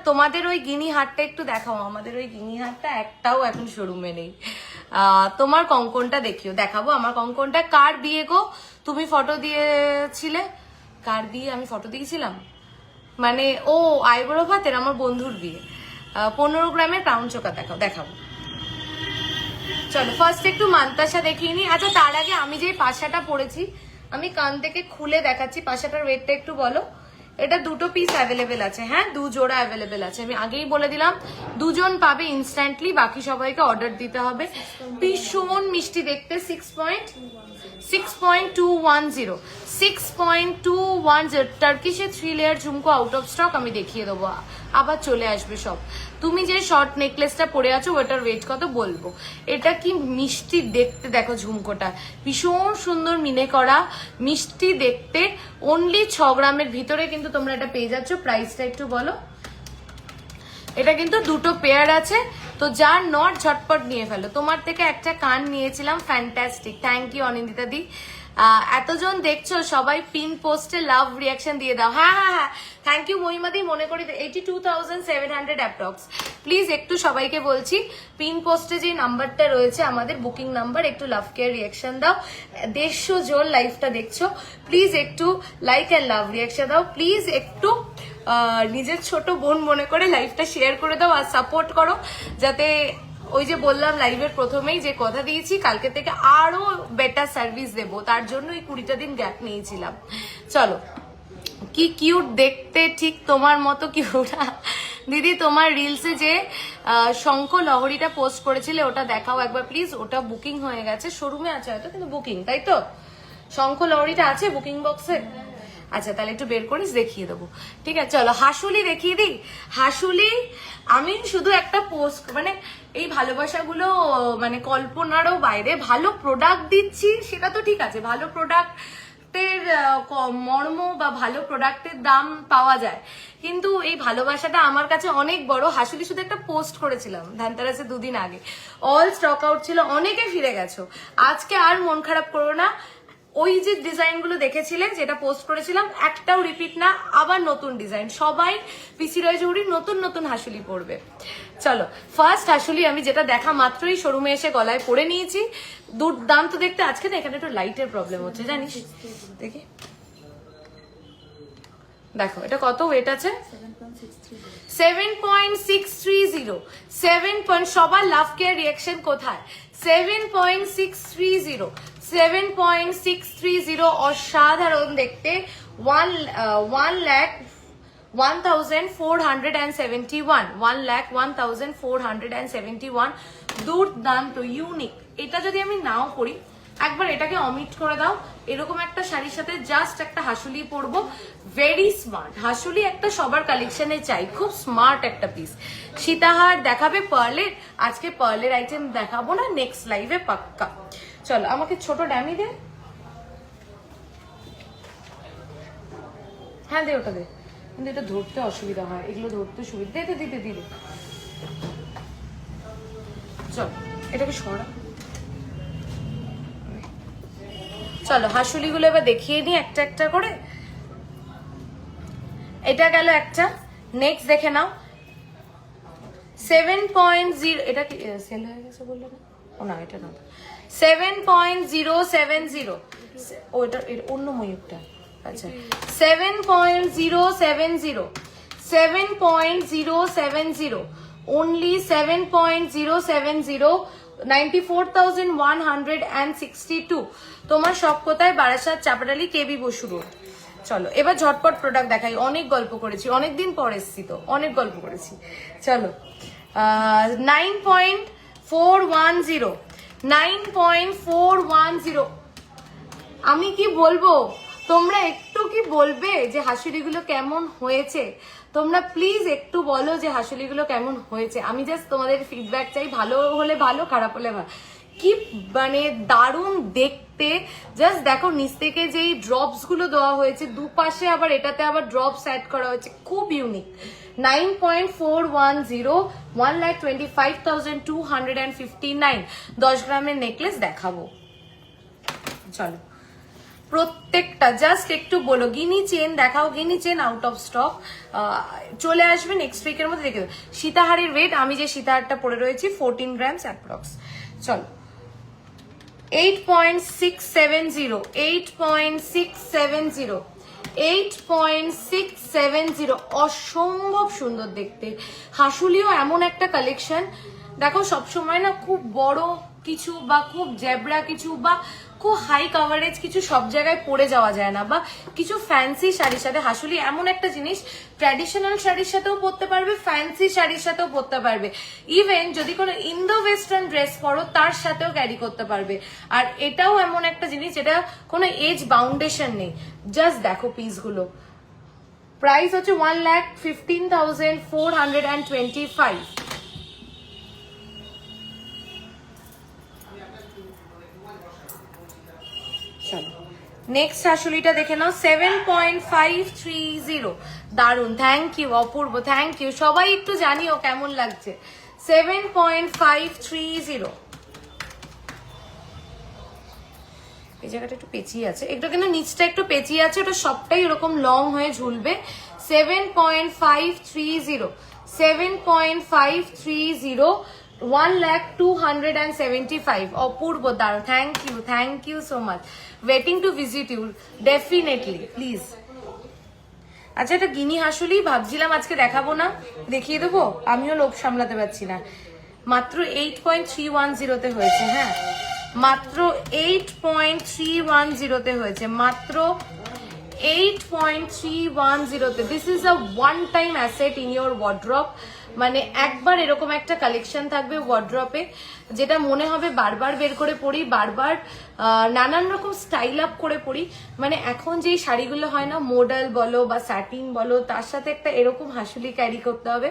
তোমাদের ওই গিনি হারটা একটু দেখাও, আমাদের ওই গিনি হারটা একটাও এখন শোরুমে নেই। তোমার কঙ্কনটা দেখাবো, আমার কঙ্কনটা কার বিয়ে গো, তুমি ফটো দিয়েছিলে, কার বিয়ে আমি ফটো দিয়েছিলাম, মানে ও আইবুড়ো ভাতের আমার বন্ধুর বিয়ে। 15 গ্রামের ক্রাউন চোকা দেখাবো। চলো ফার্স্ট একটু মান্তাসা দেখিয়ে নি। আচ্ছা তার আগে আমি যে পাশাটা পরেছি আমি কান থেকে খুলে দেখাচ্ছি, পাশাটার ওয়েটটা একটু বলো। এটা দুটো পিস অ্যাভেলেবেল আছে, হ্যাঁ 2 জোড়া অ্যাভেলেবেল আছে, আমি আগেই বলে দিলাম 2 জন পাবে ইনস্ট্যান্টলি, বাকি সবাইকে অর্ডার দিতে হবে। ভীষণ মিষ্টি দেখতে, 6.210 টার্কিশের 3 লেয়ার ঝুমকো আউট অফ স্টক, আমি দেখিয়ে দেবো, আবার চলে আসবে সব। তুমি যে শর্ট নেকলেসটা পরে আছো ওটার ওয়েট কত বলবো। এটা কি মিষ্টি দেখতে, দেখো ঝুমকোটা ভীষণ সুন্দর মিনে করা, মিষ্টি দেখতে, অনলি 6 গ্রামের ভিতরে কিন্তু তোমরা এটা পেয়ে যাচ্ছ। প্রাইসটা একটু বলো। এটা কিন্তু দুটো পেয়ার আছে, তো যার নট ঝটপট নিয়ে ফেলো। তোমার থেকে একটা কান নিয়েছিলাম, ফ্যান্টাস্টিক, থ্যাংক ইউ অনিন্দিতা দি। এতজন দেখছো সবাই পিন পোস্টে লাভ রিয়াকশন দিয়ে দাও। হ্যাঁ হ্যাঁ হ্যাঁ, থ্যাংক ইউ মহিমাদি, মনে করি 82,700 অ্যাপ্রক্স। প্লিজ একটু সবাইকে বলছি পিন পোস্টে যে নাম্বারটা রয়েছে আমাদের বুকিং নাম্বার, একটু লাভ কেয়ার রিয়াকশন দাও। 150 জন লাইভটা দেখছো, প্লিজ একটু লাইক অ্যান্ড লাভ রিয়াকশন দাও। প্লিজ একটু নিজের ছোট বোন মনে করে লাইভটা শেয়ার করে দাও আর সাপোর্ট করো, যাতে ওই যে বললাম লাইভের প্রথমেই যে কথা দিয়েছি কালকে থেকে আরো বেটার সার্ভিস দেবো, তার জন্য এই 20টা দিন গ্যাপ নিয়েছিলাম। চলো কি কিউট দেখতে, ঠিক তোমার মতো কিউট। দিদি তোমার রিলসে যে শঙ্খ লহরীটা পোস্ট করেছিলে ওটা দেখাও একবার প্লিজ। ওটা বুকিং হয়ে গেছে, শোরুমে আছে হয়তো, কিন্তু বুকিং, তাই তো? শঙ্খ লহরীটা আছে বুকিং বক্সে। আচ্ছা তাহলে একটু বের করিস, দেখিয়ে দেবো। ঠিক আছে চলো হাসুলি দেখিয়ে দিই। হাসুলি আমি শুধু একটা পোস্ট মানে এই ভালোবাসাগুলো মানে কল্পনারও বাইরে, ভালো প্রোডাক্ট দিচ্ছি সেটা তো ঠিক আছে, ভালো প্রোডাক্টের মর্ম বা ভালো প্রোডাক্টের দাম পাওয়া যায়, কিন্তু এই ভালোবাসাটা আমার কাছে অনেক বড়। হাসুলি শুধু একটা পোস্ট করেছিলাম ধানতেরাসে 2 দিন আগে, অল স্টক আউট ছিল, অনেকে ফিরে গেছো। আজকে আর মন খারাপ করো না, ওই যে ডিজাইনগুলো দেখেছিলে যেটা পোস্ট করেছিলাম একটাও রিপিট না, আবার নতুন ডিজাইন, সবাই পিসি রয় জৌড়ি নতুন নতুন হাসুলি পরবে। চলো ফার্স্ট হাসুলি আমি যেটা দেখা মাত্রই শোরুমে এসে গলায় পরে নিয়েছি, দুর্দান্ত দেখতে। আজকে না এখানে একটু লাইটের প্রবলেম হচ্ছে জানিস, দেখি দেখো এটা কত ওয়েট আছে, 7.630, 7 সবার লাভ কেয়ার রিয়াকশন কোথায়, 7.630, 7.630 অসাধারণ দেখতে। 1,01,471 দুর্দান্ত ইউনিক। এটা যদি আমি নাও পরি, একবার এটাকে অমিট করে দাও, এরকম একটা শাড়ির সাথে জাস্ট একটা হাসুলি পরবো, ভেরি স্মার্ট। হাসুলি একটা সবার কালেকশনে চাই, খুব স্মার্ট একটা পিস। সীতাহার দেখাবে পার্লের, আজকে পার্লের আইটেম দেখাবো না, নেক্সট লাইভে পাক্কা। চলো আমাকে ছোট ড্যামি দে, হ্যাঁ দে ওটা দে, কিন্তু এটা ধরতে অসুবিধা হয়, এগুলো ধরতে সুবিধা, দিতে দিতে দিতে। চল এটাকে সরা, চলো হাসুলিগুলো এবার দেখিয়ে নিই একটা একটা করে। এটা গেল একটা, নেক্সট দেখে নাও 7.0, এটা কি সেল হয়ে গেছে বললে না, ও না এটা না, 7.070, ওটা অন্য ময়ূরটা, আচ্ছা 7.070, 7.070, only 7.070, 94,162। তোমার সব কোথায়, বারাসাত, চাপাডালি, কেবি বসু রোড। চলো এবার ঝটপট প্রোডাক্ট দেখাই, অনেক গল্প করেছি, অনেকদিন পর এসছি তো অনেক গল্প করেছি। চলো 9.410, 9.410, আমি কি বলবো, তোমরা একটু কি বলবে যে হাসুলিগুলো কেমন হয়েছে, তোমরা প্লিজ একটু বলো যে হাসুলিগুলো কেমন হয়েছে। আমি জাস্ট তোমাদের ফিডব্যাক চাই, ভালো হলে ভালো, খারাপ হলে ভালো। কি মানে দারুণ দেখতে, জাস্ট দেখো নিচ থেকে যেই ড্রপস গুলো দেওয়া হয়েছে, দুপাশে আবার এটাতে আবার ড্রপস অ্যাড করা হয়েছে, খুব ইউনিক। 9.410, 1,25,259, 10 গ্রামের নেকলেস দেখাবো। চলো প্রত্যেকটা জাস্ট একটু বলো, গিনি চেন দেখাও, গিনি চেন আউট অফ স্টক, চলে আসবে নেক্সট উইকের মধ্যে, দেখে সীতাহারের ওয়েট, আমি যে সীতাহারটা পরে রয়েছি 14 গ্রামস অ্যাপ্রক্স। চলো 8.670, 8.670, 8.670, অসম্ভব সুন্দর দেখতে। হাসুলিও এমন একটা কালেকশন, দেখো সবসময় না খুব বড় কিছু বা খুব জেব্রা কিছু বা খুব হাই কাভারেজ কিছু সব জায়গায় পরে যাওয়া যায় না, বা কিছু ফ্যান্সি শাড়ির সাথে, হাসুলি এমন একটা জিনিস ট্র্যাডিশনাল শাড়ির সাথেও পরতে পারবে, ফ্যান্সি শাড়ির সাথেও পরতে পারবে, ইভেন যদি কোনো ইন্দো ওয়েস্টার্ন ড্রেস পরো তার সাথেও ক্যারি করতে পারবে। আর এটাও এমন একটা জিনিস যেটা কোনো এজ বাউন্ডেশন নেই। জাস্ট দেখো পিসগুলো, প্রাইস হচ্ছে 1,15,425। চলো নেক্সট হাসুলিটা দেখে নাও, 7.530, দারুন, thank you Apurba, thank you, সবাই একটু জানিও কেমন লাগছে। 7.530, এই জায়গাটা একটু পেঁচিয়ে আছে, একটু কিন্তু নিচটা একটু পেঁচিয়ে আছে, ওটা সবটাই এরকম লং হয়ে ঝুলবে। 7.530, 7.530, 1,02,75, অপূর্ব, দারুন, thank you so much, waiting to visit you definitely please. আচ্ছা এটা গিনি হাসুলি ভাবছিলাম আজকে দেখাবো না, দেখিয়ে দেবো, আমিও লোভ সামলাতে পারছি না। মাত্র 8.310 হয়েছে, হ্যাঁ মাত্র 8.310 হয়েছে, মাত্র 8.310। This is a one time asset in your wardrobe. মানে একবার এরকম একটা কালেকশন থাকবে ওয়ার্ড্রপে, যেটা মনে হবে বারবার বের করে পরি, বারবার নানান রকম স্টাইল আপ করে পরি। মানে এখন যেই শাড়িগুলো হয় না, মডেল বলো বা স্যাটিন বলো, তার সাথে একটা এরকম হাসুলি ক্যারি করতে হবে,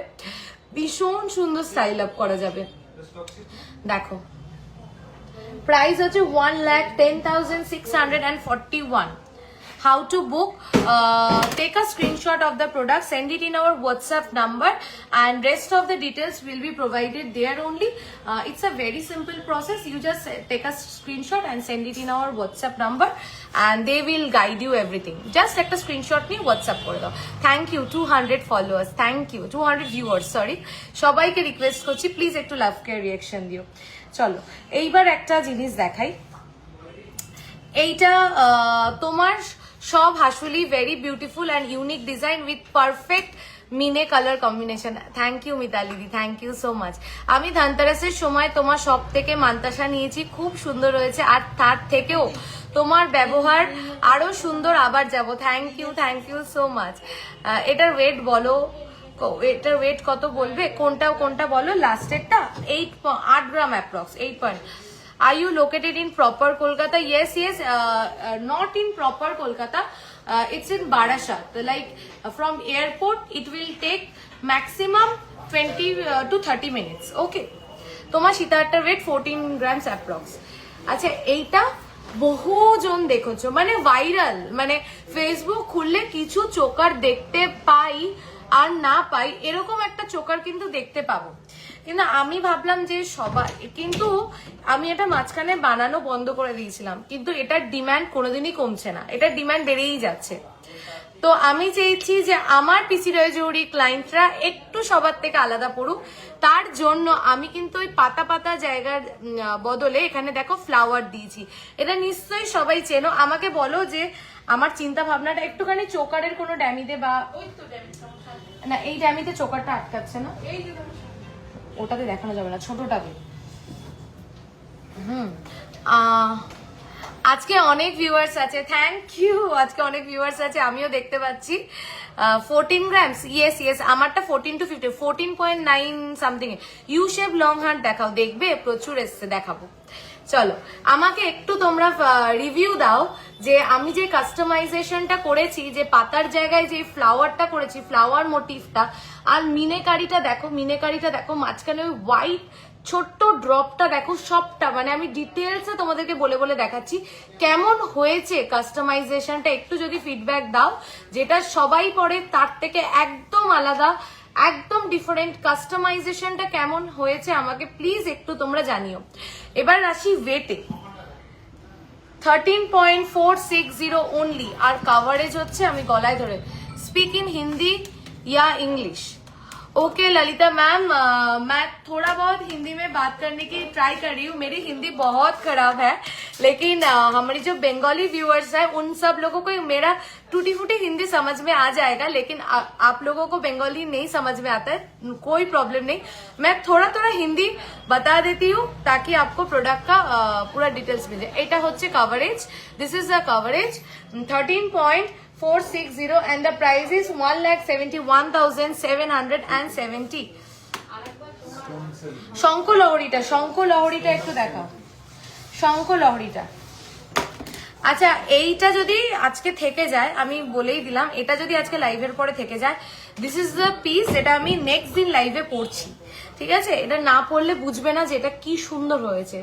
ভীষণ সুন্দর স্টাইল আপ করা যাবে। দেখো প্রাইস হচ্ছে 1,10,641। How to book? Take a screenshot of the product, send it in our WhatsApp number, and rest of the details will be provided there only. It's a very simple process. You just take a screenshot and send it in our WhatsApp number, and they will guide you everything. Just take a screenshot নিয়ে WhatsApp করে দাও। Thank you 200 followers, thank you 200 viewers, sorry। সবাইকে রিকোয়েস্ট করছি প্লিজ একটু লাভ কেয়ার রিয়াকশন দিও। চলো এইবার একটা জিনিস দেখাই। এইটা তোমার সব হাসুলি, very beautiful and unique design with perfect মিনে colour combination. Thank you Mitali di, thank you so much. আমি ধনতেরাসের সময় তোমার সব থেকে মান্তাসা নিয়েছি, খুব সুন্দর হয়েছে, আর তার থেকেও তোমার ব্যবহার আরো সুন্দর, আবার যাব। Thank you so much. এটার ওয়েট বলো, এটার ওয়েট কত বলবে? কোনটা বলো, লাস্টেরটা 8 gram approx, 8 Are you located in proper Kolkata? Yes, not in proper Kolkata. It's in Barashat. Like from airport, it will take maximum 20 to 30 minutes. Okay. তোমার সীতাহারটার ওয়েট 14 grams approx. আচ্ছা এইটা বহুজন দেখেছো, মানে ভাইরাল, মানে ফেসবুক খুললে কিছু চোকার দেখতে পাই আর না পাই, এরকম একটা চোকার কিন্তু দেখতে পাবো। কিন্তু আমি ভাবলাম যে সবাই, কিন্তু আমি এটা মাঝখানে বানানো বন্ধ করে দিয়েছিলাম, কিন্তু এটার ডিমান্ড কোনোদিনই কমছে না, এটার ডিমান্ড বেড়েই যাচ্ছে। তো আমি চেয়েছি যে আমার পিসি রয়জৌরি ক্লায়েন্টরা একটু সবার থেকে আলাদা পড়ুক, তার জন্য আমি কিন্তু ওই পাতা পাতা জায়গার বদলে এখানে দেখো ফ্লাওয়ার দিয়েছি। এটা নিশ্চয়ই সবাই চেনো। আমাকে বলো যে আমার চিন্তা ভাবনাটা একটুখানি চোকারের কোনো ড্যামিতে বা না, এই ড্যামিতে চোকারটা আটকাচ্ছে না, ওটাতে দেখানো যাবে না, ছোটটাকে। আজকে অনেক ভিউয়ার্স আছে, থ্যাংক ইউ। আজকে অনেক ভিউয়ার্স আছে, আমিও দেখতে পাচ্ছি। 14 গ্রামস, ইয়েস আমারটা 14 to 15, 14.9 something. You shape long heart দেখাও, দেখবে প্রচুর এসছে, দেখাবো। চলো আমাকে একটু তোমরা রিভিউ দাও যে আমি যে কাস্টমাইজেশনটা করেছি, যে পাতার জায়গায় যে ফ্লাওয়ারটা করেছি, ফ্লাওয়ার মোটিভটা, আর মিনেকারিটা দেখো, মাঝখানে ওই হোয়াইট ছোট্ট ড্রপটা দেখো, সবটা মানে আমি ডিটেলসে তোমাদেরকে বলে দেখাচ্ছি কেমন হয়েছে কাস্টমাইজেশনটা। একটু যদি ফিডব্যাক দাও, যেটা সবাই পরে তার থেকে একদম আলাদা, একদম ডিফারেন্ট কাস্টমাইজেশনটা কেমন হয়েছে আমাকে প্লিজ একটু তোমরা জানিও। এবার আসি ওয়েটে, 13.460 অনলি, আর কাভারেজ হচ্ছে, আমি গলায় ধরে, স্পিক ইন হিন্দি या इंग्लिश। ओके ललिता मैम, मैं थोड़ा बहुत हिंदी में बात करने की ट्राई कर रही हूँ। मेरी हिंदी बहुत खराब है, लेकिन हमारी जो बंगाली व्यूअर्स है उन सब लोगों को मेरा टूटी फूटी हिंदी समझ में आ जाएगा, लेकिन आप लोगों को बंगाली नहीं समझ में आता है, कोई प्रॉब्लम नहीं। मैं थोड़ा हिंदी बता देती हूँ ताकि आपको प्रोडक्ट का पूरा डिटेल्स मिल जाए। এটা হচ্ছে coverage, this is the coverage 13.460 and the price is 1,71,770। শঙ্খলহরীটা একটু দেখাও, শঙ্খলহরীটা। আচ্ছা এইটা যদি আজকে থেকে যায়, আমি বলেই দিলাম, এটা যদি আজকে লাইভের পরে থেকে যায়, দিস ইজ দ্য পিস, এটা আমি নেক্সট দিন লাইভে পড়ছি, ঠিক আছে? এটা না পড়লে বুঝবে না যে এটা কি সুন্দর হয়েছে,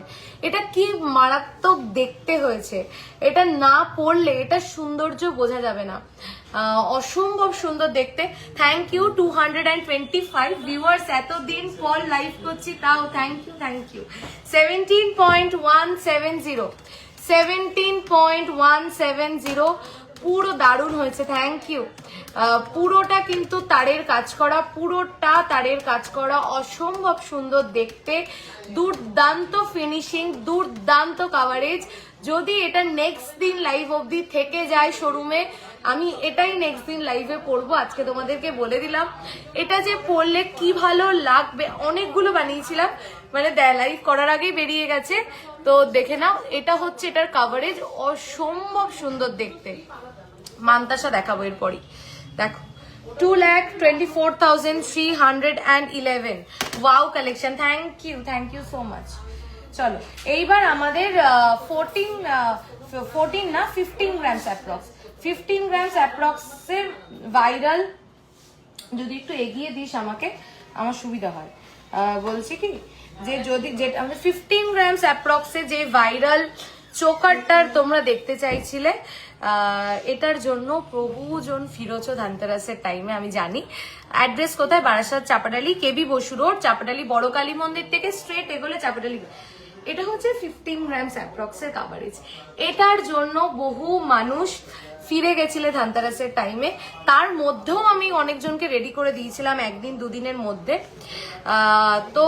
এটা কি মারাত্মক দেখতে হয়েছে। এটা না পড়লে এটা সৌন্দর্য বোঝা যাবে না, অসম্ভব সুন্দর দেখতে। থ্যাংক ইউ 225 ভিউয়ার্স, এতদিন পর লাইভ করছি তাও থ্যাংক ইউ। 17.170 পুরো দারুণ হয়েছে, থ্যাংক ইউ। পুরোটা কিন্তু তারের কাজ করা, অসম্ভব সুন্দর দেখতে, দুর্দান্ত ফিনিশিং, দুর্দান্ত কাভারেজ। যদি এটা নেক্সট দিন লাইভ অবধি থেকে যায় শোরুমে, আমি এটাই নেক্সট দিন লাইভে পরবো, আজকে তোমাদেরকে বলে দিলাম। এটা যে পরলে কি ভালো লাগবে, অনেকগুলো বানিয়েছিলাম, মানে লাইভ করার আগেই বেরিয়ে গেছে, তো দেখে নাও। এটা হচ্ছে এটার কাভারেজ, অসম্ভব সুন্দর দেখতে। মান্তাসা দেখাবো এরপরই, দেখো 2,24,311 wow collection, thank you so much. চলো এইবার আমাদের 15 গ্রামস অ্যাপ্রক্স, 15 গ্রামস অ্যাপ্রক্সের ভাইরাল, যদি একটু এগিয়ে দিস আমাকে আমার সুবিধা হয়। বলছি কি যে যদি যেটা আমাদের 15 গ্রামস অ্যাপ্রক্সে যে ভাইরাল চোকারটার তোমরা দেখতে চাইছিলে, এটার জন্য প্রভুজন ফিরোছো ধানতেরাসের টাইমে, আমি জানি। অ্যাড্রেস কোথায়? বারাসাত চাপাডালি, কেবি বসু রোড, চাপাডালি বড় কালী মন্দির থেকে স্ট্রেট এগোলে চাপাডালি। এটা হচ্ছে 15 গ্রামস অ্যাপ্রক্সের কাভারেজ। এটার জন্য বহু মানুষ ফিরে গেছিলে ধানতেরাসের টাইমে, তার মধ্যেও আমি অনেকজনকে রেডি করে দিয়েছিলাম একদিন দুদিনের মধ্যে। তো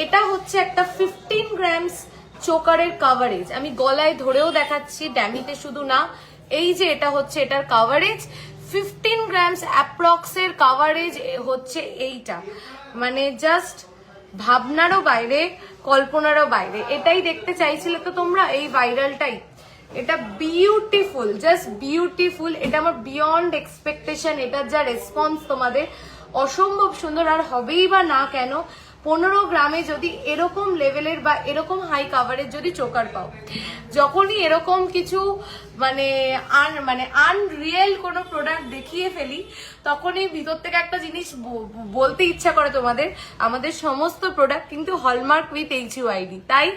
এটা হচ্ছে একটা 15 গ্রামস চোকারের কাভারেজ, আমি গলায় ধরেও দেখাচ্ছি, ড্যামিতে শুধু না। এই যে এটা হচ্ছে এটার কাভারেজ 15 গ্রামস অ্যাপ্রক্সের কাভারেজ হচ্ছে এইটা, মানে জাস্ট ভাবনারও বাইরে, কল্পনারও বাইরে। এটাই দেখতে চাইছিলে তো তোমরা, এই ভাইরালটাই। এটা বিউটিফুল, জাস্ট বিউটিফুল। এটা আমার বিয়ন্ড এক্সপেকটেশন। এটার যা রেসপন্স তোমাদের অসম্ভব সুন্দর, আর হবেই বা না কেন। 15 গ্রামে যদি এরকম লেভেলের বা এরকম হাই কাভারেজ যদি চোকার পাও, যখনই এরকম কিছু মানে আনরিয়েল কোনো প্রোডাক্ট দেখিয়ে ফেলি, তখনই ভিতর থেকে একটা জিনিস বলতে ইচ্ছা করে তোমাদের, আমাদের সমস্ত প্রোডাক্ট কিন্তু হলমার্ক উইথ HUID। তাই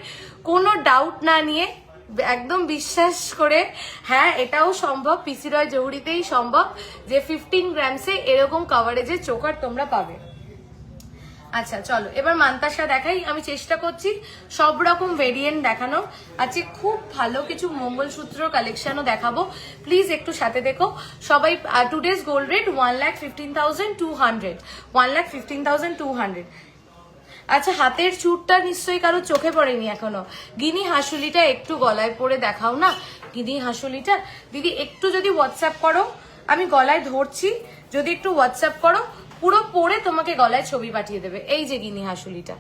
কোনো ডাউট না নিয়ে একদম বিশ্বাস করে, হ্যাঁ এটাও সম্ভব, পিসি রয় জহুরিতেই সম্ভব যে 15 গ্রামসে এরকম কাভারেজের চোকার তোমরা পাবে। আচ্ছা চলো এবার মান্তাসা দেখাই। আমি চেষ্টা করছি সব রকম ভেরিয়েন্ট দেখানো। আজকে খুব ভালো কিছু মঙ্গলসূত্র কালেকশনও দেখাবো, প্লিজ একটু সাথে দেখো সবাই। Today's gold rate 1,15,200, 1,15,200। আচ্ছা হাতের চুরটা নিশ্চয়ই কারো চোখে পড়েনি এখনো। গিনি হাসুলিটা একটু গলায় পরে দেখাও না, গিনি হাসুলিটা। দিদি একটু যদি হোয়াটসঅ্যাপ করো, আমি গলায় ধরছি, যদি একটু হোয়াটসঅ্যাপ করো, পুরো পরে তোমাকে গলায় ছবি পাঠিয়ে দেবে। এই যে গিনি হাসুলিটা,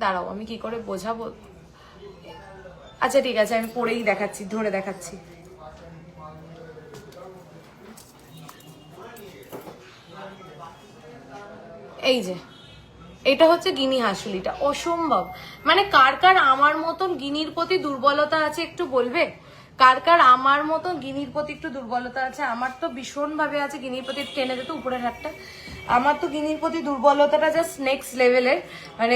দাঁড়াও আমি কি করে বোঝাবো। আচ্ছা ঠিক আছে, আমি পরেই দেখাচ্ছি, ধরে দেখাচ্ছি। এই যে এটা হচ্ছে গিনি হাসুলিটা, অসম্ভব। মানে কার কার আমার মতন গিনির প্রতি দুর্বলতা আছে একটু বলবে? কার কার আমার মতো গিনির প্রতি একটু দুর্বলতা আছে? আমার তো ভীষণ ভাবে আছে গিনির প্রতি। টেনে দিত উপরের হাতটা। আমার তো গিনির প্রতি দুর্বলতাটা জাস্ট নেক্সট লেভেলের। মানে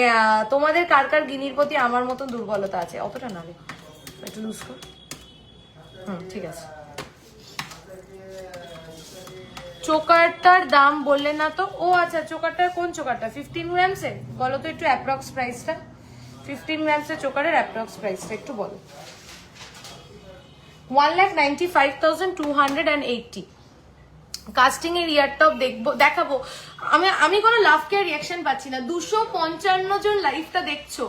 তোমাদের কার কার গিনির প্রতি আমার মতন দুর্বলতা আছে? অতটা না রে, একটু লুজ কর। ঠিক আছে। চোকারটার দাম বললে না তো? ও আচ্ছা, চোকারটার কোন চোকারটা? 15 গ্রামসে বলো তো একটু অ্যাপ্রক্স প্রাইসটা। 15 গ্রামসের চোকারের অ্যাপ্রক্স প্রাইসটা একটু বলো। 1,95,280। কাস্টিং এর ইয়ারটপ দেখাবো। আমি কোনো লাভ কেয়ার রিয়াকশন পাচ্ছি না। 255 জন লাইভটা দেখছো,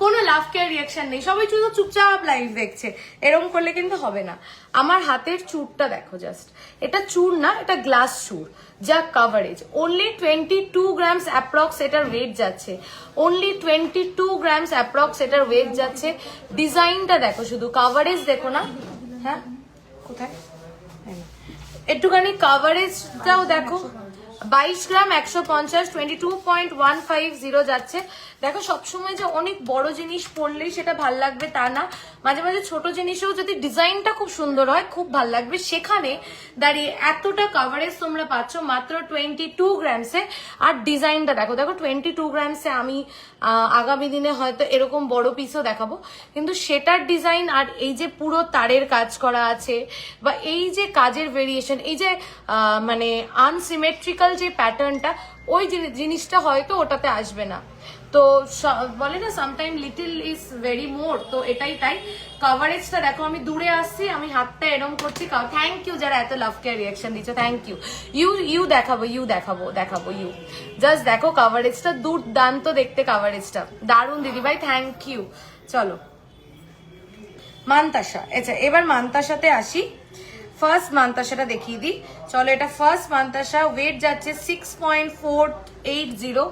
কোনো লাভ কেয়ার রিয়াকশন নেই, সবাই শুধু চুপচাপ লাইভ দেখছে। এরকম করলে কিন্তু হবে না। আমার হাতের চুরটা দেখো জাস্ট, এটা চুর না, এটা গ্লাস চুর। যা কাভারেজ, অনলি 22 গ্রামস অ্যাপ্রক্স এটার ওয়েট যাচ্ছে, অনলি 22 গ্রামস অ্যাপ্রক্স এটার ওয়েট যাচ্ছে। ডিজাইনটা দেখো শুধু, কাভারেজ দেখো না। হ্যাঁ কোথায়? একটুখানি কাভারেজটাও দেখো। 22 গ্রাম 150, 22.150 যাচ্ছে। দেখো সবসময় যে অনেক বড় জিনিস পড়লেই সেটা ভাল লাগবে তা না, মাঝে মাঝে ছোট জিনিসেও যদি ডিজাইনটা খুব সুন্দর হয় খুব ভাল লাগবে। সেখানে দাঁড়িয়ে এতটা কাভারেজ তোমরা পাচ্ছ মাত্র 22 গ্রামসে। আর ডিজাইনটা দেখো, দেখো 22 গ্রামসে আমি আগামী দিনে হয়তো এরকম বড় পিসও দেখাবো, কিন্তু সেটার ডিজাইন আর এই যে পুরো তারের কাজ করা আছে, বা এই যে কাজের ভেরিয়েশন, এই যে মানে আনসিমেট্রিক্যাল যে প্যাটার্নটা, ওই জিনিসটা হয়তো ওটাতে আসবে না। তো বলে না সামটাইম লিটল ইজ ভেরি মোর, তো এটাই তাই। কাভারেজটা দেখো, আমি দূরে আসছি, আমি হাতটা এরম করছি। থ্যাংক ইউ যারা এত লাভ কেয়ার রিয়াকশন দিচ্ছ, থ্যাংক ইউ। ইউ দেখাবো, ইউ জাস্ট দেখো কাভারেজটা, দুর্দান্ত দেখতে কাভারেজটা, দারুণ দিদিভাই, থ্যাংক ইউ। চলো মান্তাসা। আচ্ছা এবার মান্তাসাতে আসি। ফার্স্ট মান্তাসাটা দেখিয়ে দিই চলো। এটা ফার্স্ট মান্তাসা, ওয়েট যাচ্ছে 6.480।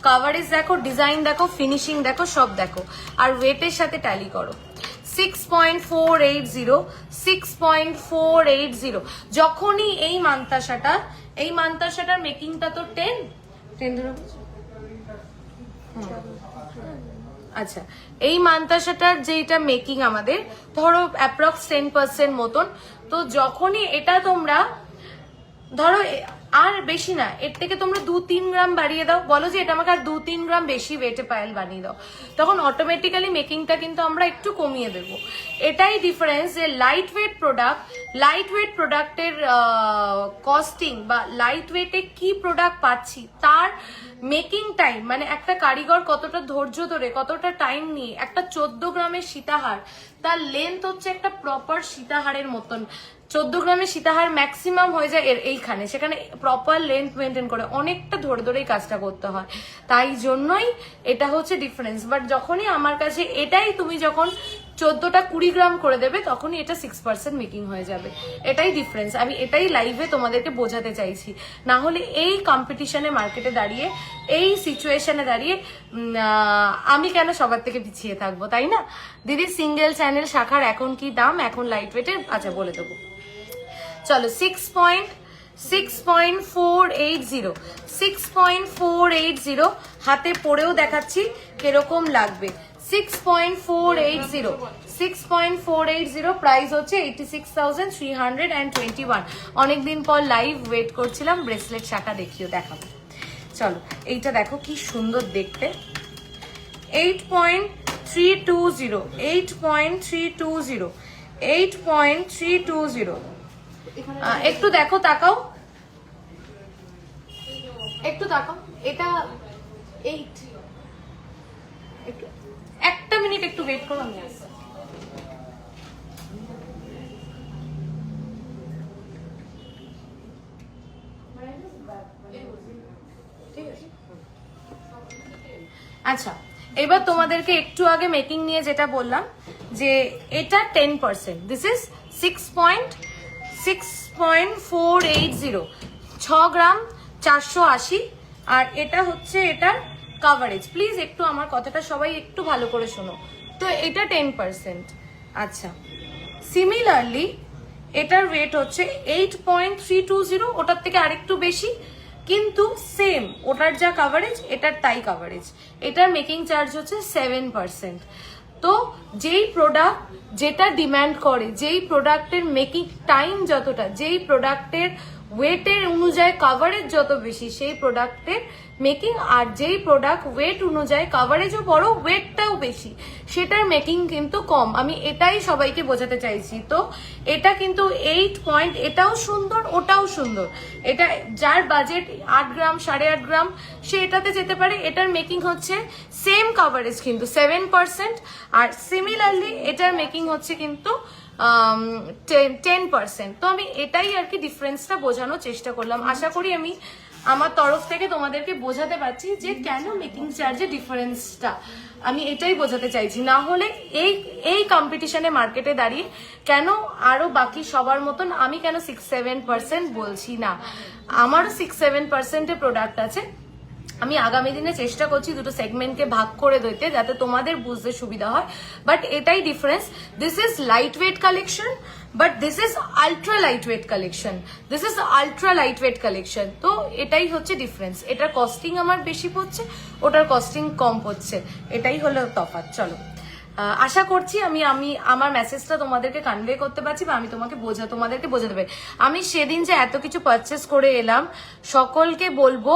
কাভারেজ দেখো, ডিজাইন দেখো, ফিনিশিং দেখো, সব দেখো, আর ওয়েটের সাথে ট্যালি করো। 6.480, 6.480। যখনই এই মান্তাসাটার মেকিংটা তো 10 ধরো। আচ্ছা, এই মান্তাসাটার যেটা মেকিং আমাদের ধরো অ্যাপ্রক্স 10% মতন। তো যখনই এটা তোমরা ধরো আর বেশি না, এর থেকে তোমরা 2-3 গ্রাম বাড়িয়ে দাও, বলো যে এটা আমাকে আর 2-3 গ্রাম বেশি ওয়েটে পায়েল বানিয়ে দাও, তখন অটোমেটিক্যালি মেকিংটা কিন্তু আমরা একটু কমিয়ে দেবো। এটাই ডিফারেন্স যে লাইট ওয়েট প্রোডাক্টের কস্টিং বা লাইট ওয়েটে কি প্রোডাক্ট পাচ্ছি তার মেকিং টাইম, মানে একটা কারিগর কতটা ধৈর্য ধরে কতটা টাইম নিয়ে একটা 14 গ্রামের সীতাহার, তার লেন্থ হচ্ছে একটা প্রপার সীতাহারের মতন। 14 গ্রামের সীতাহার ম্যাক্সিমাম হয়ে যায় এইখানে, সেখানে প্রপার লেন্থ মেনটেন করে অনেকটা ধরে ধরেই কাজটা করতে হয়, তাই জন্যই এটা হচ্ছে ডিফারেন্স। বাট যখনই আমার কাছে এটাই তুমি যখন 14টা 20 গ্রাম করে দেবে তখনই এটা 6% মেকিং হয়ে যাবে, এটাই ডিফারেন্স। আমি এটাই লাইভে তোমাদেরকে বোঝাতে চাইছি, না হলে এই কম্পিটিশনে মার্কেটে দাঁড়িয়ে এই সিচুয়েশনে দাঁড়িয়ে আমি কেন সবার থেকে পিছিয়ে থাকবো, তাই না? দিদি সিঙ্গেল চ্যানেল শাখার এখন কি দাম এখন লাইট ওয়েটের? আচ্ছা বলে দেবো, চলো 6.480 হাতে পরেও দেখাচ্ছি কিরকম লাগবে। 6.480 প্রাইস হচ্ছে 86,321। অনেকদিন পর লাইভ ওয়েট করছিলাম, ব্রেসলেট শাখা দেখাবো। চলো এইটা দেখো কি সুন্দর দেখতে, 8.320 একটু দেখো, তাকাও একটু তাকাও, এটা 8, একটা মিনিট একটু ওয়েট করো, আমি আসছি। আচ্ছা, এবার তোমাদেরকে একটু আগে মেকিং নিয়ে যেটা বললাম যে এটা 10%, দিস ইজ 6.480, 6 গ্রাম 480, আর এটা হচ্ছে এটার কাভারেজ। প্লিজ একটু আমার কথাটা সবাই একটু ভালো করে শোনো। তো এটা 10%। আচ্ছা, সিমিলারলি এটার ওয়েট হচ্ছে 8.320, ওটার থেকে আরেকটু বেশি, কিন্তু সেম ওটার যা কাভারেজ এটার তাই কাভারেজ। এটার মেকিং চার্জ হচ্ছে 7%। তো যেই প্রোডাক্ট যেটা ডিমান্ড করে, যেই প্রোডাক্টের মেকিং টাইম যতটা, যেই প্রোডাক্টের ওয়েটের অনুযায়ী কাভারেজ যত বেশি সেই প্রোডাক্টের মেকিং, আর যেই প্রোডাক্ট ওয়েট অনুযায়ী কাভারেজও বড় ওয়েটটাও বেশি সেটার মেকিং কিন্তু কম। আমি এটাই সবাইকে বোঝাতে চাইছি। তো এটা কিন্তু 8 পয়েন্ট, এটাও সুন্দর ওটাও সুন্দর। এটা যার বাজেট 8 গ্রাম 8.5 গ্রাম সে এটাতে যেতে পারে। এটার মেকিং হচ্ছে সেম কাভারেজ কিন্তু 7%, আর সিমিলারলি এটার মেকিং হচ্ছে কিন্তু 10%। তো আমি এটাই আর কি ডিফারেন্সটা বোঝানোর চেষ্টা করলাম। আশা করি আমি আমার তরফ থেকে তোমাদেরকে বোঝাতে পারছি যে কেন মেকিং চার্জে ডিফারেন্সটা, আমি এটাই বোঝাতে চাইছি। না হলে এই কম্পিটিশনে মার্কেটে দাঁড়িয়ে কেন আরো বাকি সবার মতন আমি কেন 6-7% বলছি না, আমারও 6-7% প্রোডাক্ট আছে। আমি আগামী দিনে চেষ্টা করছি দুটো সেগমেন্টকে ভাগ করে দিতে যাতে তোমাদের বুঝতে সুবিধা হয়। বাট এটাই difference, this is light weight collection, but this is ultra light weight collection, this is ultra light weight collection. তো এটাই হচ্ছে ডিফারেন্স। এটার কস্টিং আমার বেশি পড়ছে, ওটার কস্টিং কম পড়ছে, এটাই হলো তফাৎ। চলো, আশা করছি আমি আমার মেসেজটা তোমাদেরকে কনভে করতে পারছি বা আমি তোমাদেরকে বোঝাতে পারি। আমি সেদিন যে এত কিছু পারচেস করে এলাম, সকলকে বলবো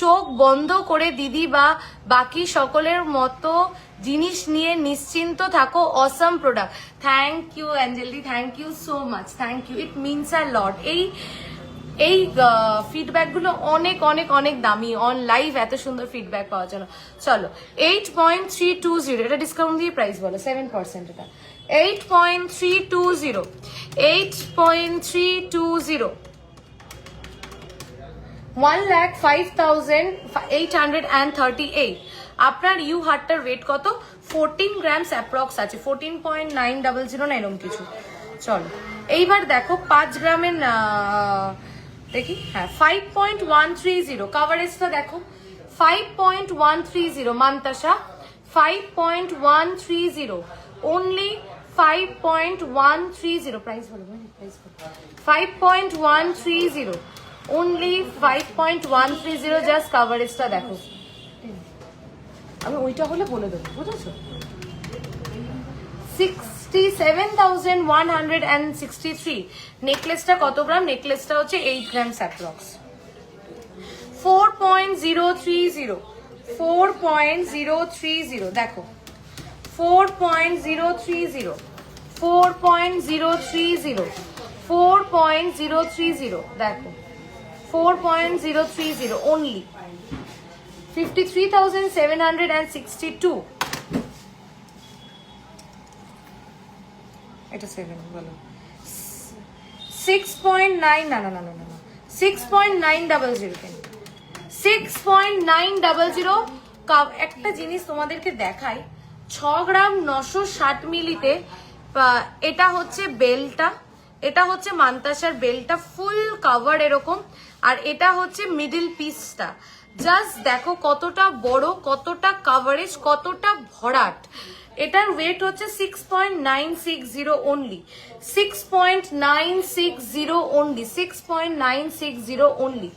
চোখ বন্ধ করে দিদি বা বাকি সকলের মতো জিনিস নিয়ে নিশ্চিন্ত থাকো। Awesome product. Thank you Anjali, thank you so much, thank you, it means a lot. এই ফিডব্যাক গুলো অনেক অনেক অনেক দামি, অন লাইভ এত সুন্দর ফিডব্যাক পাওয়ার জন্য। চলো 8.320, এটা ডিসকাউন্ট দিয়ে প্রাইস বলো 7%, এটা 8.320, 8.320, 1,05,838। আপনার ইউ হারটার ওয়েট কত? 14 গ্রামস অ্যাপ্রক্স আছে, 14.900 না এরকম কিছু। চলো এইবার দেখো 5 গ্রামের দেখি, হ্যাঁ 5.130 কাভারেজটা দেখো, 5.130 মান্তাসা, 5.130 only 5.130 প্রাইস বলো, প্রাইস বলো। 5.130 only 5.130 জাস্ট কভারেজটা দেখো। আমি ওইটা হলে বলে দেবো, বুঝেছো? 67,163। নেকলেসটা কত গ্রাম? নেকলেসটা হচ্ছে 8 গ্রাম অ্যাপ্রক্স। 4.030 4.030 দেখো, 4.030 4.030 4.030 দেখো, 4.030 only 53,762। এটা 7 বলো। 6.9 না না না না না 6.900 কেন? 6.900। একটা জিনিস তোমাদেরকে দেখাই, 6 গ্রাম 960 মিলিতে এটা হচ্ছে বেলটা, এটা হচ্ছে মান্তাসার বেলটা ফুল কভার এরকম, আর এটা হচ্ছে মিডল পিসটা। জাস্ট দেখো কতটা বড়, কতটা কভারেজ, কতটা ভরাট। এটার ওয়েট হচ্ছে 6.960 অনলি, 6.960 অনলি, 6.960 অনলি।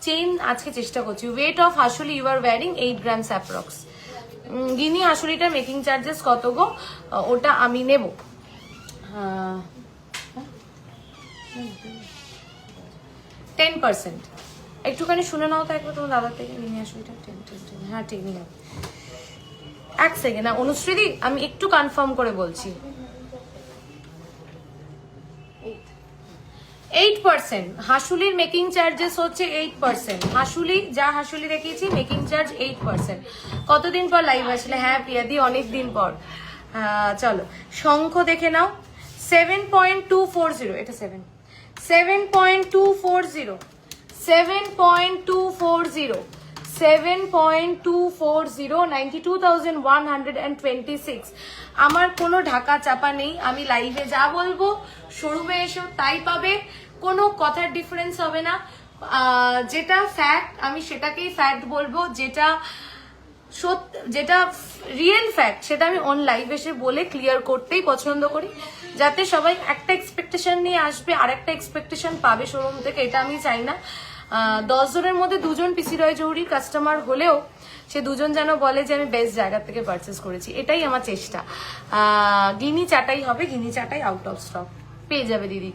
চেইন আজকে চেষ্টা করছি। ওয়েট অফ হাসুলি you are wearing 8 grams approx. Guinea হাসুলিটা মেকিং চার্জেস কত গো? ওটা আমি নেব 10%। একটুখানি শুনে নাও তো একবার তোমার দাদার থেকে। গিনি হাসুলিটা 10। হ্যাঁ ঠিক নিলাম। এক সেকেন্ড না অনুশ্রীদি, আমি একটু কনফার্ম করে বলছি। 8%। হাসুলির মেকিং চার্জেস হচ্ছে 8%। হাসুলি যা হাসুলি দেখিয়েছি মেকিং চার্জ 8%। কতদিন পর লাইভ আসলে? হ্যাঁ প্রিয়াদি অনেক দিন পর। চলো শঙ্খ দেখে নাও, 7.240। এটা 7.240 7.240 7.240 92,126। আমার কোনো ঢাকা চাপা নেই, আমি লাইভে যা বলবো শোরুমে এসো তাই পাবে, কোনো কথার ডিফারেন্স হবে না। যেটা ফ্যাক্ট আমি সেটাকেই ফ্যাক্ট বলবো, যেটা যেটা রিয়েল ফ্যাক্ট সেটা আমি অন লাইভ এসে বলে ক্লিয়ার করতেই পছন্দ করি, যাতে সবাই একটা এক্সপেকটেশন নিয়ে আসবে আর একটা এক্সপেকটেশন পাবে শোরুম থেকে, এটা আমি চাই না। 10 জনের মধ্যে 2 জন পিসি রয় জহুরির কাস্টমার হলেও সে 2 জন যেন বলে যে আমি বেস্ট জায়গা থেকে পারচেস করেছি, এটাই আমার চেষ্টা। গিনি চাটাই হবে, গিনি চাটাই আউট অফ স্টক পেয়ে যাবে দিদি।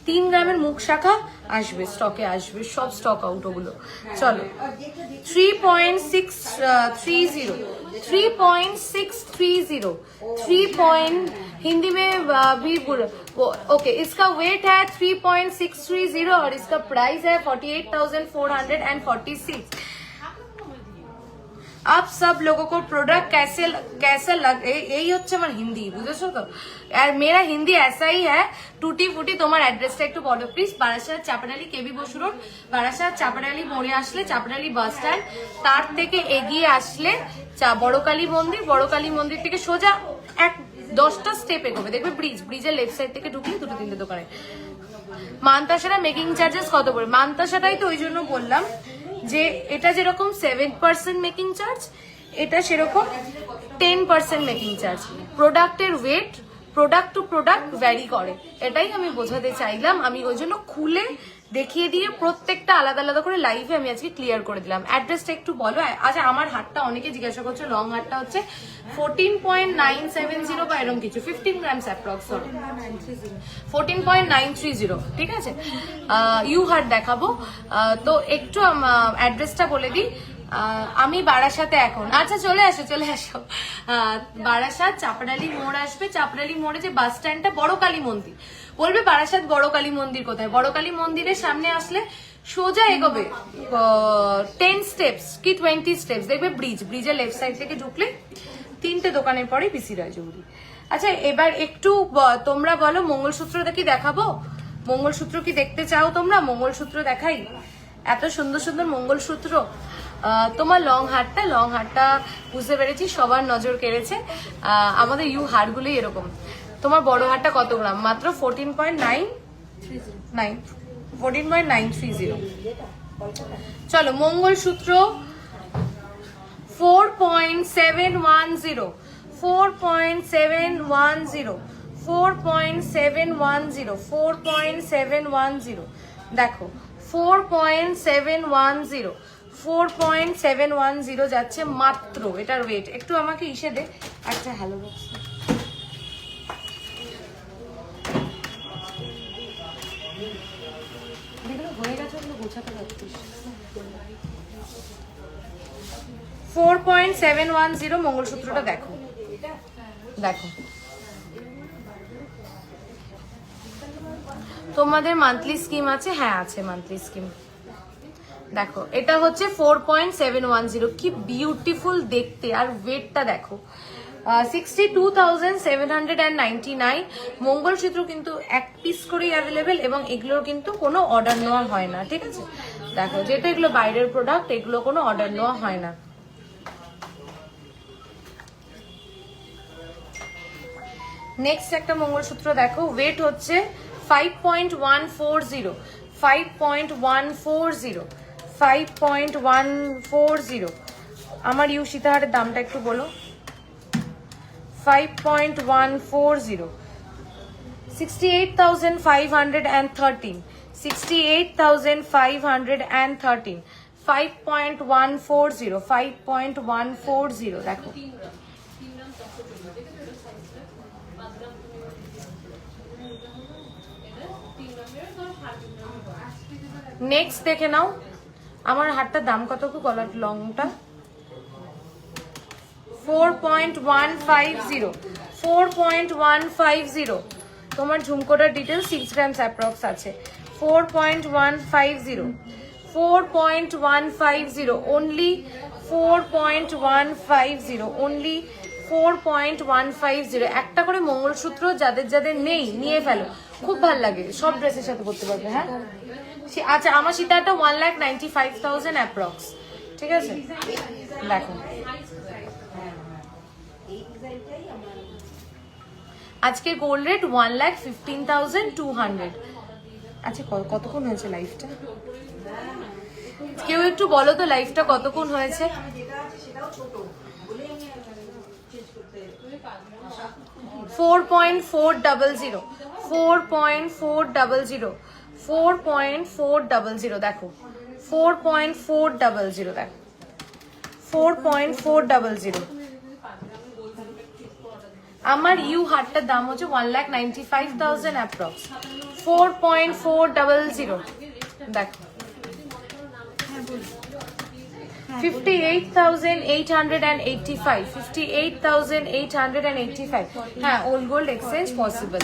3 গ্রামের মুখ শাখা আসবে, স্টকে আসবে, সব স্টক আউট ওগুলো। চলো 3.630 3.630 3. हिंदी में भी ओके। इसका वेट है 3.630 और इसका प्राइस है 48,446। आप सब लोगों को प्रोडक्ट कैसा लग, यही হচ্ছে আমার হিন্দি, বুঝেছো তো? আর মেরা হিন্দি ऐसा ही है। টুটি ফুটি। তোমার অ্যাড্রেসটা একটু বলো please. Barasat Chapadali K B Basu road, Barasat Chapadali মোড়ে আসলে চাপাডালি বাস স্ট্যান্ড, তার থেকে এগিয়ে আসলে বড়কালী মন্দির, বড়কালী মন্দির থেকে সোজা 10টা স্টেপ এগোবে দেখবে ব্রিজ, ব্রিজের লেফট সাইড থেকে ঢুকলে 2-3টে দোকানে। মান্তাসারা মেকিং চার্জেস কত করে? মান্তাসাটাই তো ওই জন্য বললাম যে এটা যেরকম 7% মেকিং চার্জ, এটা সেরকম 10% মেকিং চার্জ। প্রোডাক্টের weight product to product vary করে, এটাই আমি বোঝাতে চাইলাম। আমি ওই জন্য খুলে দেখিয়ে দিয়ে প্রত্যেকটা আলাদা আলাদা করে লাইভে আমি আজকে ক্লিয়ার করে দিলাম। অ্যাড্রেসটা একটু বলো। আচ্ছা আমার হাতটা অনেকে জিজ্ঞাসা করছে, লং হাতটা হচ্ছে 14.970 বা এরকম কিছু, 15 গ্রামস অ্যাপ্রক্স, 14.930, ঠিক আছে? ইউ হার্ট দেখাবো তো একটু অ্যাড্রেসটা বলে দিই। আমি বারাসাতে এখন। আচ্ছা চলে আসো চলে আসো। বারাসাত চাপাডালি মোড় আসবে, চাপাডালি মোড়ে যে বাস স্ট্যান্ডটা, বড় কালী মন্দির বলবে বারাসাত বড় কালী মন্দির কোথায়, বড় কালী মন্দিরের সামনে আসলে সোজা এগোবে 10 স্টেপস কি 20 স্টেপস দেখবে ব্রিজ, ব্রিজের লেফট সাইড থেকে ঢুকলে 3টে দোকানের পরে পিসি রয় জহুরি। আচ্ছা এবার একটু তোমরা বলো মঙ্গলসূত্র কি দেখাবো? মঙ্গলসূত্র কি দেখতে চাও তোমরা? মঙ্গলসূত্র দেখাই, এত সুন্দর সুন্দর মঙ্গলসূত্র। তোমার লং হারটা বুঝতে পেরেছি সবার নজর কেড়েছে, আমাদের ইউ হারগুলোই এরকম। তোমার বড় হারটা কত গ্রাম? মাত্র 14.930। চলো মঙ্গলসূত্র 4.710 4.710, 4.710, 4.710, দেখো 4.710, 4.710 যাচ্ছে মাত্র। এটার ওয়েট একটু আমাকে ইসে দে একটা হ্যালো বক্স। হয়ে গেছে, গোছাতে পারছিস। 4.710 মঙ্গলসূত্রটা দেখো, দেখো তোমাদের মান্থলি স্কিম আছে? হ্যাঁ আছে মান্থলি স্কিম। দেখো এটা হচ্ছে 4.710, কি বিউটিফুল দেখতে, আর ওয়েটটা দেখো 62,799। মঙ্গলসূত্র কিন্তু এক পিস করেই অ্যাভেলেবেল এবং এগুলোর কিন্তু কোনো অর্ডার নেওয়া হয় না, ঠিক আছে? দেখো যেটা এগুলো বাইরের প্রোডাক্ট, এগুলো কোনো অর্ডার নেওয়া হয় না। নেক্সট একটা মঙ্গলসূত্র দেখো, ওয়েট হচ্ছে 5.140, 5.140, 5.140। আমার ইউ সীতাহারের দামটা একটু বলো। 5.140, 68,513, 68,513, 5.140, 5.140 দেখো। নেক্সট দেখে নাও, আমার হাতটার দাম কত গো, গলার লংটা 4.150, 4.150। তোমার ঝুমকোটার ডিটেলস 6 গ্রামস অ্যাপ্রক্স আছে। 4.150, 4.150 অনলি, 4.150 অনলি, 4.150। একটা করে মঙ্গলসূত্র যাদের যাদের নেই নিয়ে ফেলো, খুব ভাল লাগে, সব ড্রেসের সাথে পরতে পারবে। হ্যাঁ আচ্ছা, আমার সীতাটা 1,95,000 অ্যাপ্রক্স, ঠিক আছে? দেখো আজকে গোল্ড রেট 1,15,200। আচ্ছা কতক্ষণ হয়েছে লাইফটা? কেউ একটু বলো তো লাইফটা কতক্ষণ হয়েছে? 4.400, 4.400, 4.400 দেখো, 4.400 দেখো, 4.400। আমার ইউ হারটার দাম হচ্ছে 1,95,000 অ্যাপ্রক্স, 4.400 দেখো। 58,885, 58,885। হ্যাঁ ওল্ড গোল্ড এক্সচেঞ্জ পসিবল।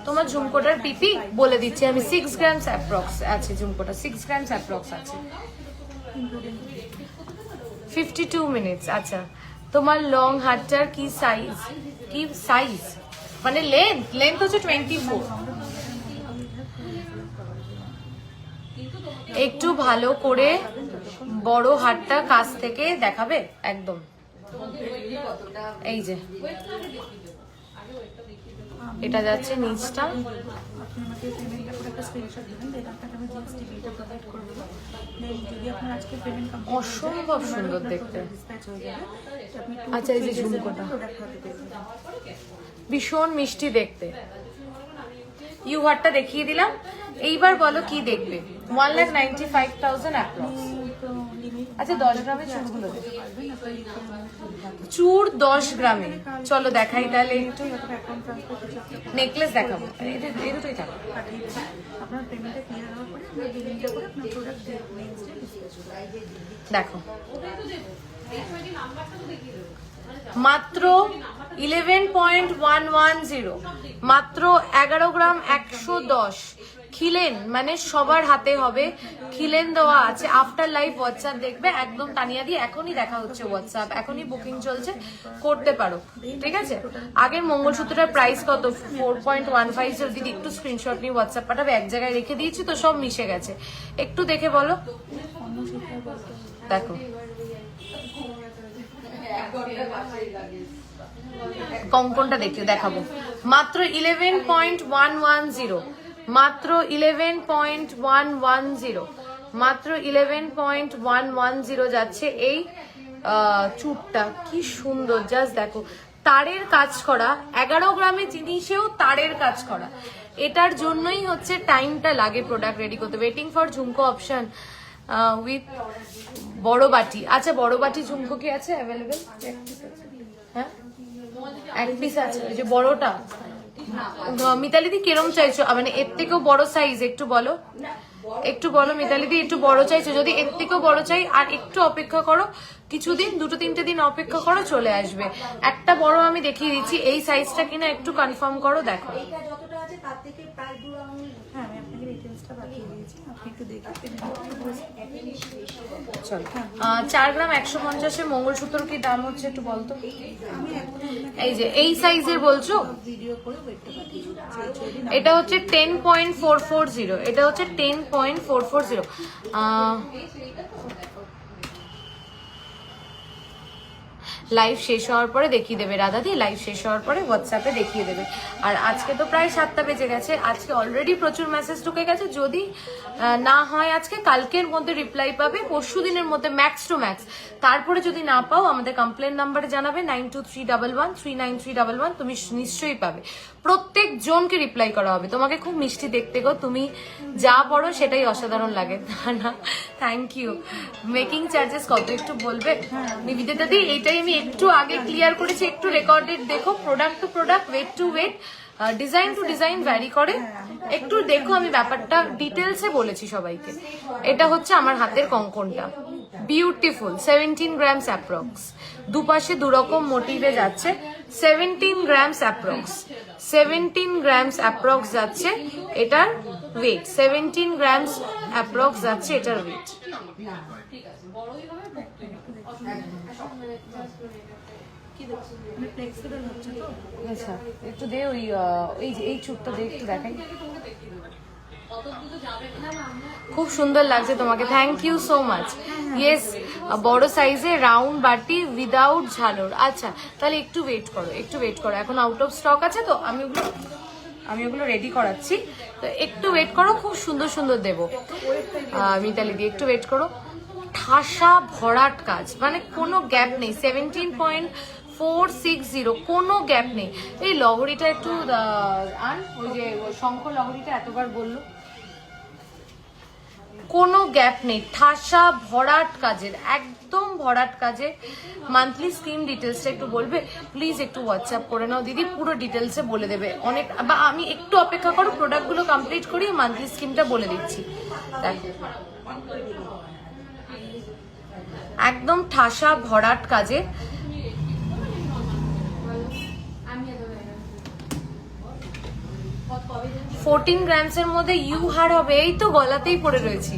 তোমার ঝুমকোটার পিপি বলে দিচ্ছি আমি, 6 গ্রামস অ্যাপ্রক্স আছে ঝুমকোটা, 6 গ্রামস অ্যাপ্রক্স আছে। 52 মিনিটস। আচ্ছা তোমার লং হাতটার কি সাইজ, কি সাইজ মানে লেন্থ হচ্ছে 24। একটু ভালো করে বড় হাতটা কাছ থেকে দেখাবে একদম, এই যে এটা যাচ্ছে নিচটা। অসম্ভব সুন্দর দেখতে। আচ্ছা এই যে ঝুমকোটা ভীষণ মিষ্টি দেখতে, ইউ হারটা দেখিয়ে দিলাম। এইবার বলো কি দেখবে? 1,95,000 অ্যাপ্রক্স। আচ্ছা 10 গ্রামের চুড়গুলো চুড় 10 গ্রামে, চলো দেখাই তাহলে একটু। নেকলেস দেখাবো, এই দুটোই থাকো। দেখো মাত্র 11.110, মাত্র 11 গ্রাম 110। খিলেন মানে সবার হাতে হবে, খিলেন দেওয়া আছে। আফটার লাইভ হোয়াটসঅ্যাপ দেখবে একদম তানিয়া দিয়ে, এখনই দেখা হচ্ছে হোয়াটসঅ্যাপ, এখনই বুকিং চলছে, করতে পারো, ঠিক আছে? আগের মঙ্গলসূত্রটার প্রাইস কত? 4.150। দিদি একটু স্ক্রিনশট নিয়ে হোয়াটসঅ্যাপ পাঠাবে, এক জায়গায় রেখে দিয়েছি তো সব মিশে গেছে, একটু দেখে বলো। দেখো কঙ্কনটা দেখাবো, মাত্র 11.110, মাত্র 11.110, মাত্র 11.110 যাচ্ছে এই চুটটা কি সুন্দর, জাস্ট দেখো তারের কাজ করা, 11 গ্রামের জিনিসেও তারের কাজ করা। এটার জন্যই হচ্ছে টাইমটা লাগে প্রোডাক্ট রেডি করতে। ওয়েটিং ফর ঝুমকো অপশন উইথ বড় বাটি। আচ্ছা বড় বাটি ঝুমকো কি আছে অ্যাভেলেবেল? হ্যাঁ এক পিস আছে, ওই যে বড়টা। মিতালিদি কিরম চাইছো, মানে এর থেকেও বড় সাইজ একটু বলো, একটু বলো মিতালিদি, একটু বড় চাইছো? যদি এর থেকেও বড় চাই আর একটু অপেক্ষা করো, কিছুদিন 2-3 দিন অপেক্ষা করো, চলে আসবে। একটা বড় আমি দেখিয়ে দিচ্ছি, এই সাইজটা কিনা একটু কনফার্ম করো, দেখো। হ্যাঁ আমি আপনাকে ডিটেলসটা পাঠিয়ে দিয়েছি, আপনি একটু দেখে চলো 4 গ্রাম 150-এর মঙ্গলসূত্র কি দাম হচ্ছে একটু বলতো? এই যে এই সাইজের বলছো, ভিডিও করে ওয়েটটা পাঠিয়ে দিচ্ছি। এটা হচ্ছে 10.440, এটা হচ্ছে 10.440। লাইভ শেষ হওয়ার পরে দেখিয়ে দেবে রাধাদি, লাইভ শেষ হওয়ার পরে হোয়াটসঅ্যাপে দেখিয়ে দেবে। আর আজকে তো প্রায় 7টা বেজে গেছে, আজকে অলরেডি প্রচুর মেসেজ ঢুকে গেছে। যদি না হয় আজকে, কালকের মধ্যে রিপ্লাই পাবে, পরশু দিনের মধ্যে ম্যাক্স টু ম্যাক্স। তারপরে যদি না পাও আমাদের কমপ্লেন নাম্বারে জানাবে 9231139311, তুমি নিশ্চয়ই পাবে। প্রত্যেক জনকে রিপ্লাই করা হবে। তোমাকে খুব মিষ্টি দেখতে গো, তুমি যা পড়ো সেটাই অসাধারণ লাগে। না থ্যাংক ইউ। মেকিং চার্জেস কত একটু বলবে নিবেদিতা দি? এইটাই আমি একটু আগে ক্লিয়ার করেছি, একটু রেকর্ডেড দেখো। Product to product, weight to weight, design to design vary করে, একটু দেখো। আমি ব্যাপারটা ডিটেলসে বলেছি সবাইকে। এটা হচ্ছে আমার হাতের কঙ্কনটা, বিউটিফুল, 17 গ্রামস অ্যাপ্রক্স। দুপাশে দুরকম মোটিভে যাচ্ছে, 17 গ্রামস অ্যাপ্রক্স, 17 গ্রামস অ্যাপ্রক্স যাচ্ছে এটার ওয়েট, 17 গ্রামস অ্যাপ্রক্স যাচ্ছে এটার ওয়েট। আচ্ছা একটু দে, ওই এই চুটটা দে, একটু দেখাই। খুব সুন্দর লাগছে তোমাকে, thank you so much. Yes, বড় সাইজে রাউন্ড বাটি উইদাউট ঝালর। আচ্ছা তাহলে একটু ওয়েট করো, একটু ওয়েট করো, এখন আউট অফ স্টক আছে তো, আমি ওগুলো রেডি করাচ্ছি, তো একটু ওয়েট করো, খুব সুন্দর সুন্দর দেবো। মিতালি দি একটু ওয়েট করো। ঠাসা ভরাট কাজ, মানে কোনো গ্যাপ নেই, 17.460, কোনো গ্যাপ নেই। এই লহরিটা একটু আন, ওই যে শঙ্খ লহরিটা এতবার বললো, কোনো গ্যাপ নেই, ঠাসা ভরাট কাজের, একদম ভরাট কাজে। মান্থলি স্কিম ডিটেলসটা একটু বলবে প্লিজ, একটু হোয়াটসঅ্যাপ করে নাও দিদি, পুরো ডিটেলসে বলে দেবে অনেক। বা আমি একটু অপেক্ষা করো, প্রোডাক্টগুলো কমপ্লিট করি, মান্থলি স্কিমটা বলে দিচ্ছি। দেখো একদম ঠাসা ভরাট কাজে, 14 গ্রামসের মধ্যে ইউ হার হবে। এই তো গলাতেই পড়ে রয়েছি,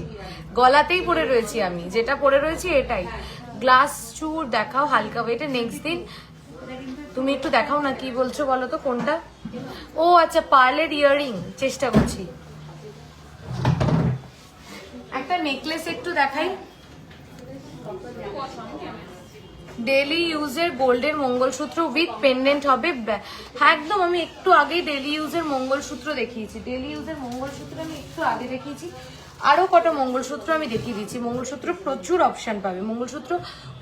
গলাতেই পড়ে রয়েছি, আমি যেটা পড়ে রয়েছি এটাই। গ্লাস চুর দেখাও হালকা ওয়েটে। নেক্সট দিন তুমি একটু দেখাও না, কি বলছো বলো তো কোনটা? ও আচ্ছা, পার্লের ইয়াররিং চেষ্টা করছি। একটা নেকলেস একটু দেখাই, ডেলি ইউজের গোল্ডের মঙ্গলসূত্র উইথ পেন্ডেন্ট হবে। হ্যাঁ একদম, আমি একটু আগে ডেলি ইউজের মঙ্গলসূত্র দেখিয়েছি, ডেলি ইউজের মঙ্গলসূত্র আমি একটু আগে দেখিয়েছি। আরো কটা মঙ্গলসূত্র আমি দেখিয়ে দিচ্ছি। মঙ্গলসূত্র প্রচুর অপশন পাবে, মঙ্গলসূত্র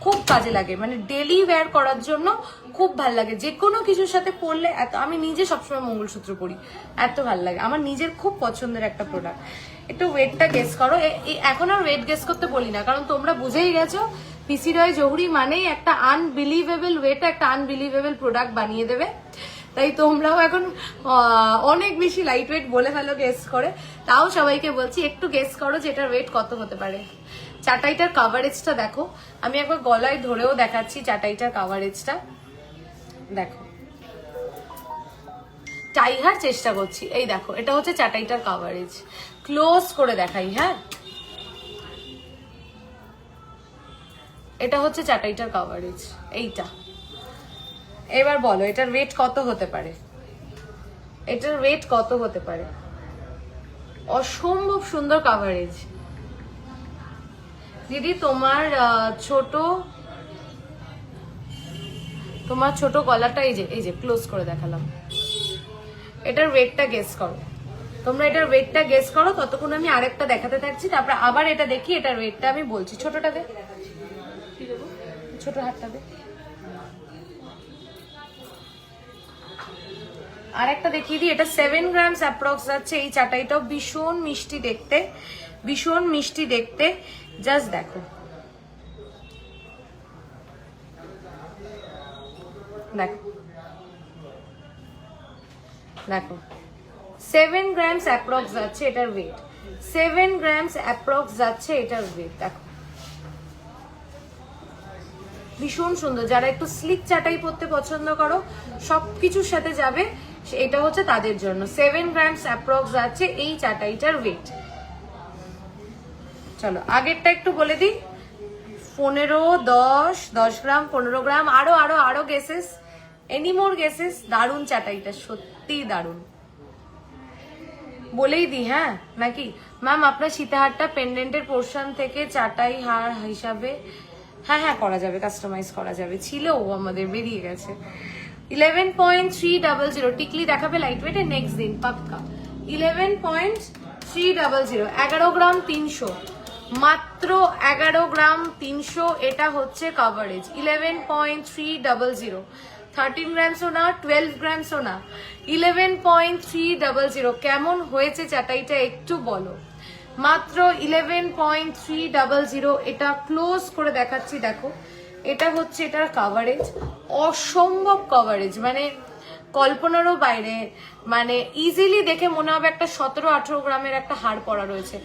খুব কাজে লাগে, মানে ডেলি ওয়্যার করার জন্য খুব ভাল লাগে, যে কোনো কিছুর সাথে পরলে। এত আমি নিজে সবসময় মঙ্গলসূত্র পরি, এত ভাল লাগে, আমার নিজের খুব পছন্দের একটা প্রোডাক্ট। একটু ওয়েটটা গেস করো। এখন আর ওয়েট গেস করতে বলি না, কারণ তোমরা বুঝেই গেছো পিসি রয় জহুরি মানেই একটা আনবিলিভেবল ওয়েট, একটা আনবিলিভেবল প্রোডাক্ট বানিয়ে দেবে। তাই তোমরাও এখন অনেক বেশি লাইট ওয়েট বলে ফেলো গেস করে। তাও সবাইকে বলছি একটু গেস করো যে এটার ওয়েট কত হতে পারে। চাটাইটার কাভারেজটা দেখো, আমি একবার গলায় ধরেও দেখাচ্ছি চাটাইটার কাভারেজটা দেখো। টাইহার চেষ্টা করছি, এই দেখো এটা হচ্ছে চাটাইটার কাভারেজ। ক্লোজ করে দেখাই, হ্যাঁ এটা হচ্ছে চাটাইটার কাভারেজ, এইটা। এবার বলো এটার ওয়েট কত হতে পারে, এটার ওয়েট কত হতে পারে? অসম্ভব সুন্দর কাভারেজ দিদি। তোমার ছোট গলাটা এই যে ক্লোজ করে দেখালাম। এটার ওয়েটটা গেস করো, তোমরা এটার ওয়েটটা গেস করো। ততক্ষণ আমি আরেকটা দেখাতে থাকছি, তারপর আবার এটা দেখি, এটার ওয়েটটা আমি বলছি। ছোটটা দে, ছোট হাতটা দে। আর একটা দেখিয়ে দিই, এটা 7 গ্রামস অ্যাপ্রক্স যাচ্ছে। এই চাটাইটাও ভীষণ মিষ্টি দেখতে, ভীষণ মিষ্টি দেখতে। জাস্ট দেখো, দেখো দেখো 7 গ্রামস অ্যাপ্রক্স যাচ্ছে এটার ওয়েট, 7 গ্রামস অ্যাপ্রক্স যাচ্ছে এটার ওয়েট। দেখো ভীষণ সুন্দর। যারা একটু স্লিক চাটাই পরতে পছন্দ করো, সবকিছুর সাথে যাবে, এটা হচ্ছে তাদের জন্য। 7 গ্রামস অ্যাপ্রক্স যাচ্ছে এই চাটাইটার ওয়েট। চলো আগেরটা একটু বলে দিই, 15, 10 গ্রাম, 15 গ্রাম, আরো আরো আরো গেসেস, এনি মোর গেসেস। দারুণ চাটাইটা, সত্যি দারুণ। বলেই দিই হ্যাঁ নাকি ম্যাম, আপনার সীতাহারটা পেন্ডেন্টের পোর্শন থেকে চাটাই হার হিসাবে, হ্যাঁ হ্যাঁ করা যাবে, কাস্টমাইজ করা যাবে। ছিল আমাদের, বেরিয়ে গেছে। 11.300 টিকলি দেখাবে লাইট ওয়েটে নেক্সট দিন পাক্কা। 11.300, 11 গ্রাম 300, মাত্র 11 গ্রাম 300। এটা হচ্ছে কভারেজ 11.300, 13 গ্রামসও না, 12 গ্রামসও না, 11.300। কেমন হয়েছে চাটাইটা একটু বলো। মাত্র 11.300। এটা ক্লোজ করে দেখাচ্ছি, দেখো এটা হচ্ছে এটার কভারেজ, অসম্ভব কভারেজ, মানে কল্পনারও বাইরে। মানে ইজিলি দেখে মনে হবে একটা 17-18 গ্রামের একটা হার পরা রয়েছে।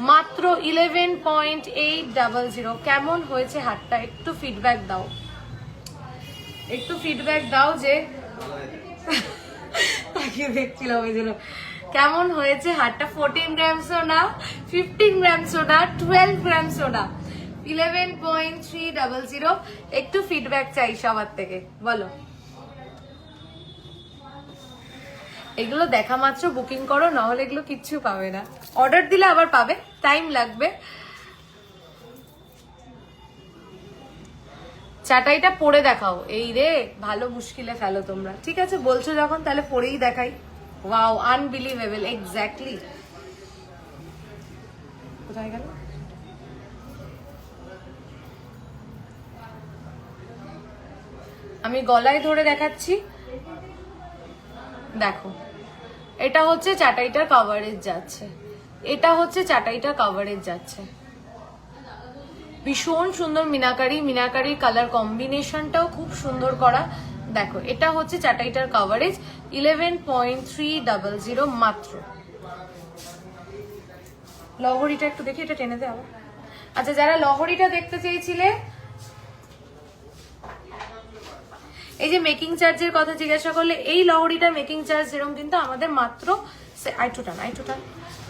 মাত্র 11.800। কেমন হয়েছে হারটা একটু ফিডব্যাক দাও, একটু ফিডব্যাক দাও যে তাকিয়ে দেখছিলাম ওই জন্য। কেমন হয়েছে হারটা? 14 গ্রামসও না, 15 গ্রামসও না, 12 গ্রামসও না, 11.300। একটু ফিডব্যাক চাই সবার থেকে, বলো। এগুলো দেখা মাত্র বুকিং করো, নাহলে এগুলো কিচ্ছু পাবে না। অর্ডার দিলে আবার পাবে, টাইম লাগবে। চাটাইটা পরে দেখাও। এই রে, ভালো মুশকিলে ফেলো তোমরা। ঠিক আছে বলছো যখন, তাহলে পরেই দেখাই। Wow, unbelievable, exactly. কোথায় গেল? আমি গলায় ধরে দেখাচ্ছি, দেখো এটা হচ্ছে চাটাইটার কভারেজ যাচ্ছে, এটা হচ্ছে চাটাইটার কভারেজ যাচ্ছে। ভীষণ সুন্দর মিনাকারি, মিনাকারি কালার কম্বিনেশনটাও খুব সুন্দর করা। দেখো এটা হচ্ছে চাটাইটার কভারেজ 11.300 মাত্র। লহরিটা একটু দেখি, এটা টেনে দে আবার। আচ্ছা, যারা লহরিটা দেখতে চেয়েছিলে, এই যে মেকিং চার্জের কথা জিজ্ঞাসা করলে, এই লহরিটা মেকিং চার্জ যেরকম কিন্তু আমাদের মাত্র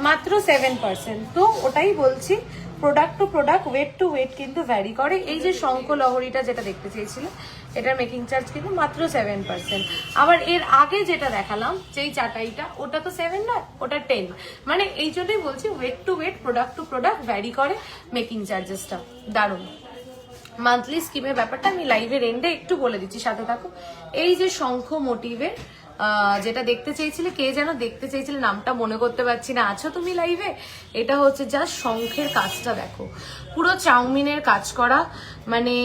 মাত্র 7%। তো ওটাই বলছি, product to product, weight to weight কিন্তু ভ্যারি করে। এই যে শঙ্খ লহরিটা যেটা দেখতে চেয়েছিল, এটার মেকিং চার্জ কিন্তু মাত্র 7%। আবার এর আগে যেটা দেখালাম, যেই চাটাইটা, ওটা তো 7 নয়, ওটা 10। মানে এই জন্যই বলছি, weight to weight, product to product vary করে মেকিং চার্জেসটা। দারুণ। মান্থলি স্কিমের ব্যাপারটা আমি লাইভের এন্ডে একটু বলে দিচ্ছি, সাথে থাকো। এই যে শঙ্খ মোটিভের যেটা দেখতে চেয়েছিলে, কে যেন দেখতে চেয়েছিলে, নামটা মনে করতে পারছি না, আছো তুমি লাইভে? এটা হচ্ছে জাস্ট শঙ্খের কাজটা দেখো, পুরো চাউমিনের কাজ করা, মানে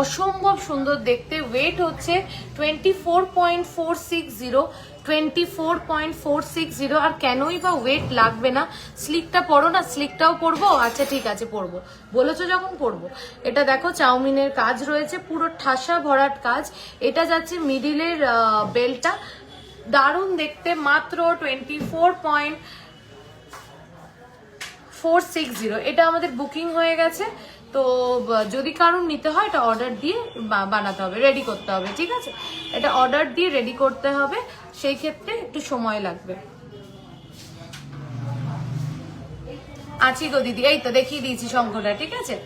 অসম্ভব সুন্দর দেখতে। ওয়েট হচ্ছে 24.460, 24.460। আর কেনই বা ওয়েট লাগবে না? স্লিকটা পরো না, স্লিকটাও পরবো। আচ্ছা ঠিক আছে পরবো, বলেছো যখন পরবো। এটা দেখো চাউমিনের কাজ রয়েছে, পুরো ঠাসা ভরাট কাজ। এটা যাচ্ছে মিডিলের বেলটা, দারুণ দেখতে। মাত্র 24.460। এটা আমাদের বুকিং হয়ে গেছে। তো যদি কারণ নিতে হয়, এটা অর্ডার দিয়ে বানাতে হবে, রেডি করতে হবে। ঠিক আছে, এটা অর্ডার দিয়ে রেডি করতে হবে, সেই ক্ষেত্রে একটু সময় লাগবে। আছি গো দিদি, এই তো দেখিয়ে দিয়েছি শঙ্খটা। ঠিক আছে,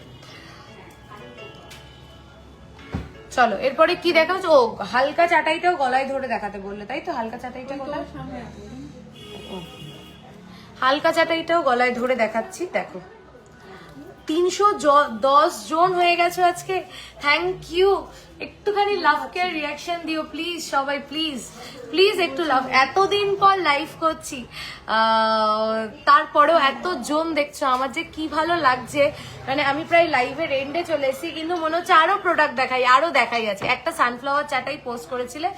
চলো এরপরে কি দেখা হচ্ছে। ও, হালকা চাটাইটাও গলায় ধরে দেখাতে বললে, তাই তো? হালকা চাটাইটা গলায়, হালকা চাটাইটাও গলায় ধরে দেখাচ্ছি। দেখো 310 জন হয়ে গেছে আজকে। Thank you. একটুখানি লাভ কেয়ার রিয়াকশন দিও প্লিজ সবাই, প্লিজ প্লিজ একটু লাভ। এতদিন পর লাইভ করছি, তারপরেও এত জন দেখছো, আমার যে কি ভালো লাগছে। মানে আমি প্রায় লাইভের এন্ডে চলে এসেছি, কিন্তু মনে হচ্ছে আরো প্রোডাক্ট দেখাই আছে। একটা সানফ্লাওয়ার চাটাই পোস্ট করেছিলে,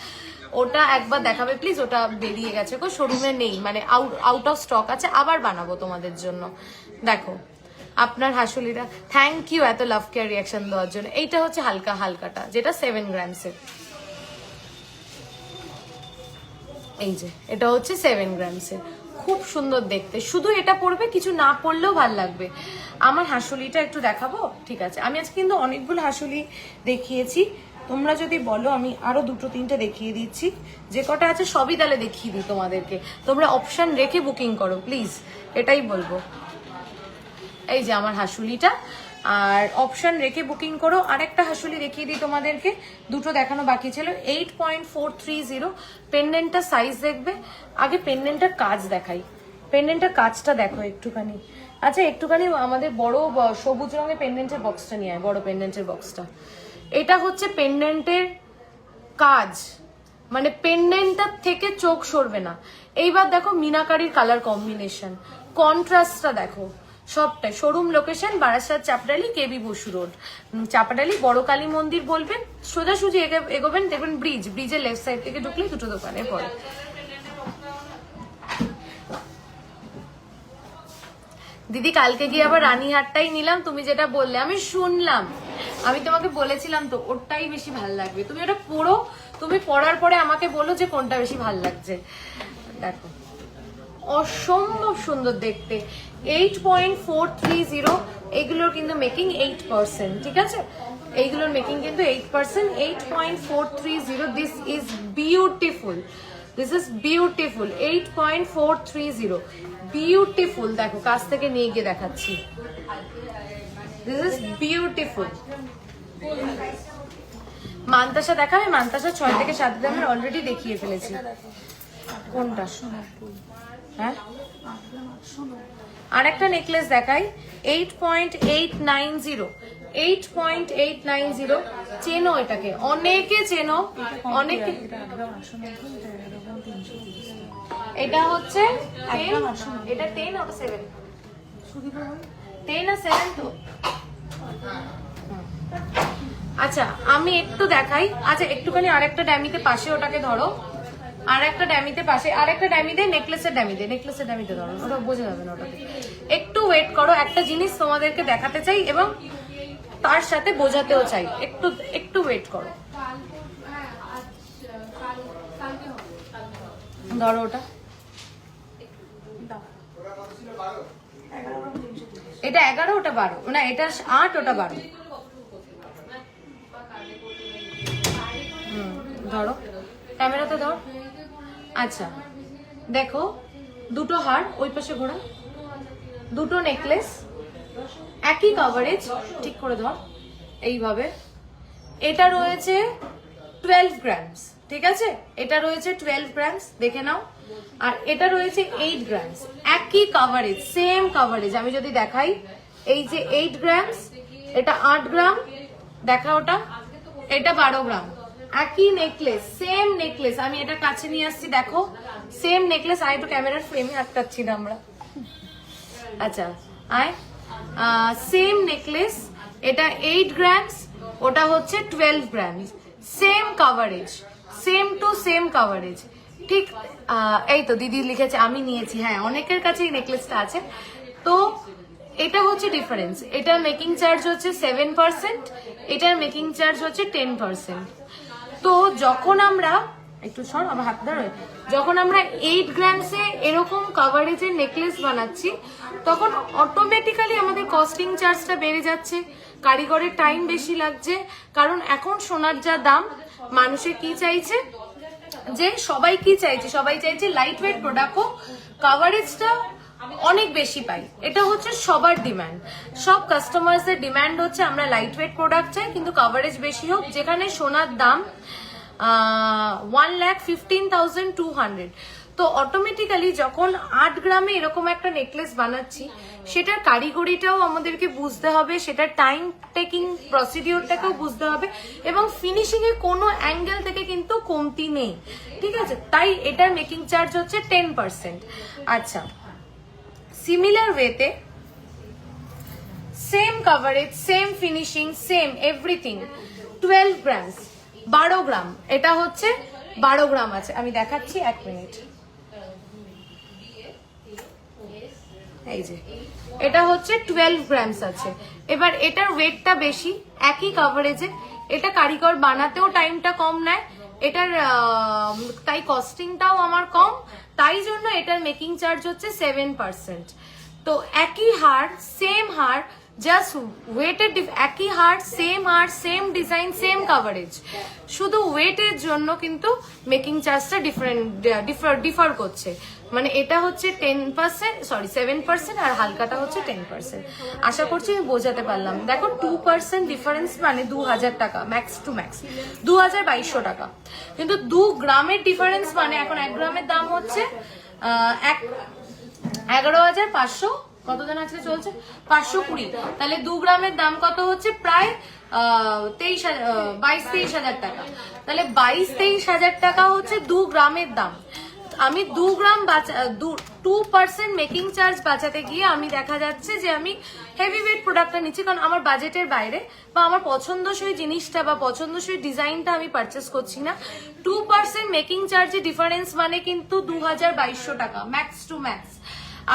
ওটা একবার দেখাবে প্লিজ। ওটা বেরিয়ে গেছে গো, শোরুমে নেই, মানে আউট অফ স্টক আছে। আবার বানাবো তোমাদের জন্য। দেখো আপনার হাসুলিটা, থ্যাংক ইউ এত লাভ কেয়ার রিয়াকশন দেওয়ার জন্য। এইটা হচ্ছে হালকাটা, যেটা 7 গ্রামসের। এই যে এটা হচ্ছে 7 গ্রামসের, খুব সুন্দর দেখতে। শুধু এটা পরবে, কিছু না পরলেও ভাল লাগবে। আমার হাসুলিটা একটু দেখাবো, ঠিক আছে? আমি আজকে কিন্তু অনেকগুলো হাসুলি দেখিয়েছি, তোমরা যদি বলো আমি আরো 2-3টে দেখিয়ে দিচ্ছি। যে কটা আছে সবই তাহলে দেখিয়ে দিই তোমাদেরকে, তোমরা অপশন রেখে বুকিং করো প্লিজ, এটাই বলবো। এই যে আমার হাসুলিটা, আর অপশন রেখে বুকিং করো। আরেকটা হাসুলি দেখিয়ে দিই তোমাদেরকে, দুটো দেখানো বাকি ছিল। 8.430 পেন্ডেন্টটা সাইজ দেখবে। আগে পেন্ডেন্টটার কাজ দেখাই, পেন্ডেন্টটার কাজটা দেখো একটুখানি। আচ্ছা একটুখানি আমাদের বড় সবুজ রঙের পেন্ডেন্টের বক্সটা নিয়ে আয়, বড় পেন্ডেন্টের বক্সটা। এটা হচ্ছে পেন্ডেন্টের কাজ, মানে পেন্ডেন্টটার থেকে চোখ সরবে না। এইবার দেখো মিনাকারির কালার কম্বিনেশন, কন্ট্রাস্টটা দেখো সবটাই। শোরুম লোকেশন বারাসাত চাপডালি, কেবি বসু রোড, চাপাডালি বড় কালী মন্দির বলবেন, সোজাসুজি এগোবেন, দেখবেন ব্রিজের লেফট সাইড থেকে ঢুকলেই দুটো দোকানে পড়ে। দিদি কালকে গিয়ে আবার রানীহাটটাই নিলাম, তুমি যেটা বললে আমি শুনলাম, আমি তোমাকে বলেছিলাম তো ওটাই বেশি ভালো লাগবে। তুমি ওটা পড়ো, তুমি পড়ার পরে আমাকে বলো যে কোনটা বেশি ভালো লাগছে। দেখো অসম্ভব সুন্দর দেখতে। 8.430, এগুলোর কিন্তু মেকিং 8%, ঠিক আছে? এইগুলোর মেকিং কিন্তু 8%। 8.430, this is beautiful, this is beautiful. 8.430 beautiful. দেখো কাছ থেকে নিয়ে গিয়ে দেখাচ্ছি, দিস ইজ বিউটিফুল। মান্তাসা দেখাবে? মান্তাসা 6 থেকে 7 গ্রামের অলরেডি দেখিয়ে ফেলেছি। কোনটা? হ্যাঁ, আর একটা নেকলেস দেখাই, 8.890, 8.890। চেনো এটাকে, অনেকে চেনো, অনেকে। এটা হচ্ছে 10, এটা 10 আর 7, 10 আর 7 তো। আচ্ছা আমি একটু দেখাই। আচ্ছা একটুখানি আরেকটা ড্যামিতে পাশে, ওটাকে ধরো। আরেকটা ড্যামিতে পাশে, আরেকটা ড্যামিতে, নেকলেসের ড্যামিতে ধরো, ওটা বোঝা যাবে না ওটাকে। একটু ওয়েট করো, একটা জিনিস তোমাদেরকে দেখাতে চাই এবং তার সাথে বোঝাতেও চাই, একটু ওয়েট করো। ধরো ওটা, এটা 11, ওটা 12, না এটা 8, ওটা 12। ধরো ক্যামেরাতে ধর। আচ্ছা দেখো, দুটো হার ওই পাশে ঘোরা, দুটো নেকলেস, একই কভারেজ, ঠিক করে ধর এইভাবে। এটা রয়েছে 12 গ্রামস, ঠিক আছে? এটা রয়েছে 12 গ্রামস, দেখে নাও। আর এটা রয়েছে 8 গ্রামস, একই কভারেজ, সেম কভারেজ। আমি যদি দেখাই, এই যে 8 গ্রামস, এটা 8 গ্রাম, দেখা ওটা, এটা 12 গ্রাম। একই নেকলেস, সেম নেকলেস। আমি এটা কাছে নিয়ে আসছি, দেখো সেম নেকলেস। আয় একটু ক্যামেরার ফ্রেমে আটকাচ্ছি না আমরা। আচ্ছা আয়, সেম নেকলেস, এটা 8 গ্রামস, ওটা হচ্ছে 12 grams, same coverage, same to same coverage, ঠিক। এই তো দিদি লিখেছে আমি নিয়েছি, হ্যাঁ অনেকের কাছে এই নেকলেসটা আছে। তো এটা হচ্ছে ডিফারেন্স। এটার মেকিং চার্জ হচ্ছে 7%, এটার মেকিং চার্জ হচ্ছে 10%। তো যখন আমরা একটু সর, আমার হাত ধরে, যখন আমরা 8 গ্রামসে এরকম কভারেজের নেকলেস বানাচ্ছি, তখন অটোমেটিক্যালি আমাদের কস্টিং চার্জটা বেড়ে যাচ্ছে, কারিগরের টাইম বেশি লাগছে। কারণ এখন সোনার যা দাম, মানুষের কি চাইছে, যে সবাই কি চাইছে, সবাই চাইছে লাইট ওয়েট প্রোডাক্ট হোক, কভারেজটা অনেক বেশি পাই। এটা হচ্ছে সবার ডিমান্ড, সব কাস্টমার্সের ডিমান্ড হচ্ছে আমরা লাইট ওয়েট প্রোডাক্ট চাই কিন্তু কভারেজ বেশি হোক। যেখানে সোনার দাম 1,15,200, তো অটোমেটিক্যালি যখন 8 গ্রামে এরকম একটা নেকলেস বানাচ্ছি, সেটার কারিগরিটাও আমাদেরকে বুঝতে হবে, সেটার টাইম টেকিং প্রসিডিওরটাকেও বুঝতে হবে, এবং ফিনিশিং এ কোনো অ্যাঙ্গেল থেকে কিন্তু কমতি নেই, ঠিক আছে? তাই এটার মেকিং চার্জ হচ্ছে 10%। আচ্ছা, সিমিলার ওয়েতে same coverage, same finishing, same everything, 12 grams, 12 গ্রাম, এটা হচ্ছে 12 গ্রাম আছে, আমি দেখাচ্ছি 1 মিনিট। এই যে এটা হচ্ছে 12 গ্রামস আছে। এবার এটার ওয়েটটা বেশি, একই কভারেজে, এটা কারিগর বানাতেও টাইমটা কম নেয়, এটার তাই কস্টিংটাও আমার কম, তাই জন্য এটার মেকিং চার্জ হচ্ছে 7%। তো একই হার, সেম হার, জাস্ট ওয়েটের একই হার, সেম ডিজাইন, সেম কভারেজ, শুধু ওয়েটের জন্য কিন্তু মেকিং চার্জটা ডিফার করছে। মানে এটা হচ্ছে 10%, সরি 7%, আর হালকাটা হচ্ছে 10%। আশা করছি আমি বোঝাতে পারলাম। দেখো 2% ডিফারেন্স মানে 2000 টাকা, ম্যাক্স টু ম্যাক্স 2200 টাকা। কিন্তু 2 গ্রামের ডিফারেন্স মানে এখন 1 গ্রামের দাম হচ্ছে 11,500, কত দিন আজকে চলছে 520, তাহলে 2 গ্রামের দাম কত হচ্ছে? প্রায় 22-23 হাজার টাকা। তাহলে 22-23 হাজার টাকা হচ্ছে 2 গ্রামের দাম। আমি 2 গ্রাম 2% মেকিং চার্জ বাঁচাতে গিয়ে আমি দেখা যাচ্ছে যে আমি হেভি ওয়েট প্রোডাক্টটা নিচ্ছি, কারণ আমার বাজেটের বাইরে বা আমার পছন্দসই জিনিসটা বা পছন্দসই ডিজাইনটা আমি পারচেস করছি না। 2% মেকিং চার্জে ডিফারেন্স মানে কিন্তু 2200 টাকা ম্যাক্স টু ম্যাক্স।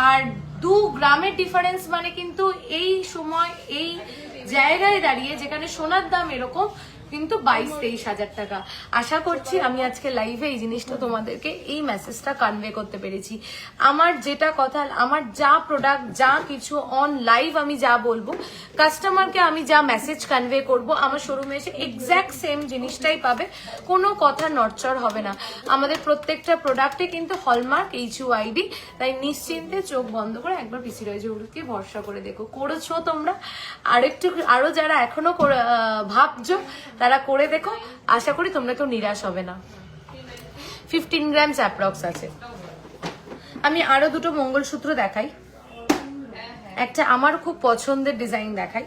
আর 2 গ্রামের ডিফারেন্স মানে কিন্তু এই সময় এই জায়গায় দাঁড়িয়ে যেখানে সোনার দাম এরকম, কিন্তু 22-23 হাজার টাকা। আশা করছি আমি আজকে লাইভে এই জিনিসটা তোমাদেরকে, এই মেসেজটা কনভে করতে পেরেছি। আমার যেটা কথা, আমার যা প্রোডাক্ট, যা কিছু অন লাইভ আমি যা বলবো, কাস্টমারকে আমি যা মেসেজ কনভে করব, আমার শোরুমে এসে এক্স্যাক্ট সেম জিনিসটাই পাবে, কোনো কথা নড়চড় হবে না। আমাদের প্রত্যেকটা প্রোডাক্টে কিন্তু হলমার্ক HUID, তাই নিশ্চিন্তে চোখ বন্ধ করে একবার পিসি রয়েছে ভরসা করে দেখো। করেছো তোমরা, আরো যারা এখনো ভাবছো তারা করে দেখো, আশা করি তোমরা কেউ নিরাশ হবে না। 15 গ্রামস অ্যাপ্রক্স আছে। আমি আরো দুটো মঙ্গলসূত্র দেখাই, একটা আমার খুব পছন্দের ডিজাইন দেখাই।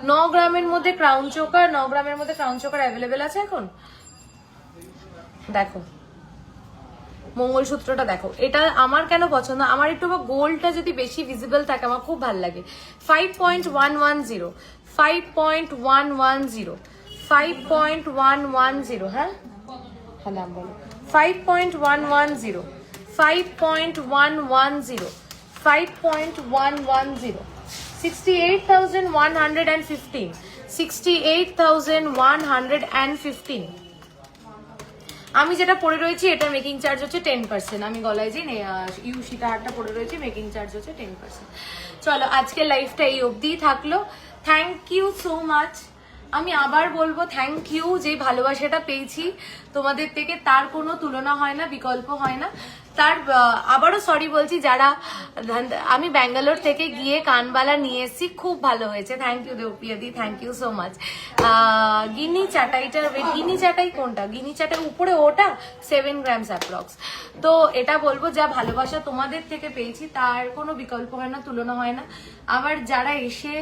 9 গ্রামের মধ্যে ক্রাউন চোকার, 9 গ্রামের মধ্যে ক্রাউন চোকার অ্যাভেলেবেল আছে এখন। দেখো মঙ্গলসূত্রটা দেখো, এটা আমার কেন পছন্দ, আমার একটু গোল্ডটা যদি বেশি ভিজিবল থাকে আমার খুব ভালো লাগে। 5.110, 5.110, 5.110, হ্যাঁ হ্যাঁ নাম বলো, 5.110, 5.110, 5.110, 68,115, 68,115। আমি যেটা পরে রয়েছি এটা মেকিং চার্জ হচ্ছে 10%। আমি গলায় যে ইউ সীতাহারটা পরে রয়েছি, মেকিং চার্জ হচ্ছে 10%। চলো আজকে লাইফটা এই অবধি থাকলো। Thank you so much. আমি আবার বলবো থ্যাংক ইউ, যে ভালোবাসাটা পেয়েছি তোমাদের থেকে তার কোনো তুলনা হয় না, বিকল্প হয় না। তার আবারও সরি বলছি, যারা আমি ব্যাঙ্গালোর থেকে গিয়ে কানবালা নিয়ে এসেছি, খুব ভালো হয়েছে। থ্যাংক ইউ দেবপ্রিয়াদি, thank you so much. Guinea চাটাইটার ওয়েট, গিনি চাটাই কোনটা, গিনি চাটাই উপরে ওটা 7 গ্রামস অ্যাপ্রক্স। তো এটা বলবো যা ভালোবাসা তোমাদের থেকে পেয়েছি তার কোনো বিকল্প হয় না, তুলনা হয় না। আবার যারা এসে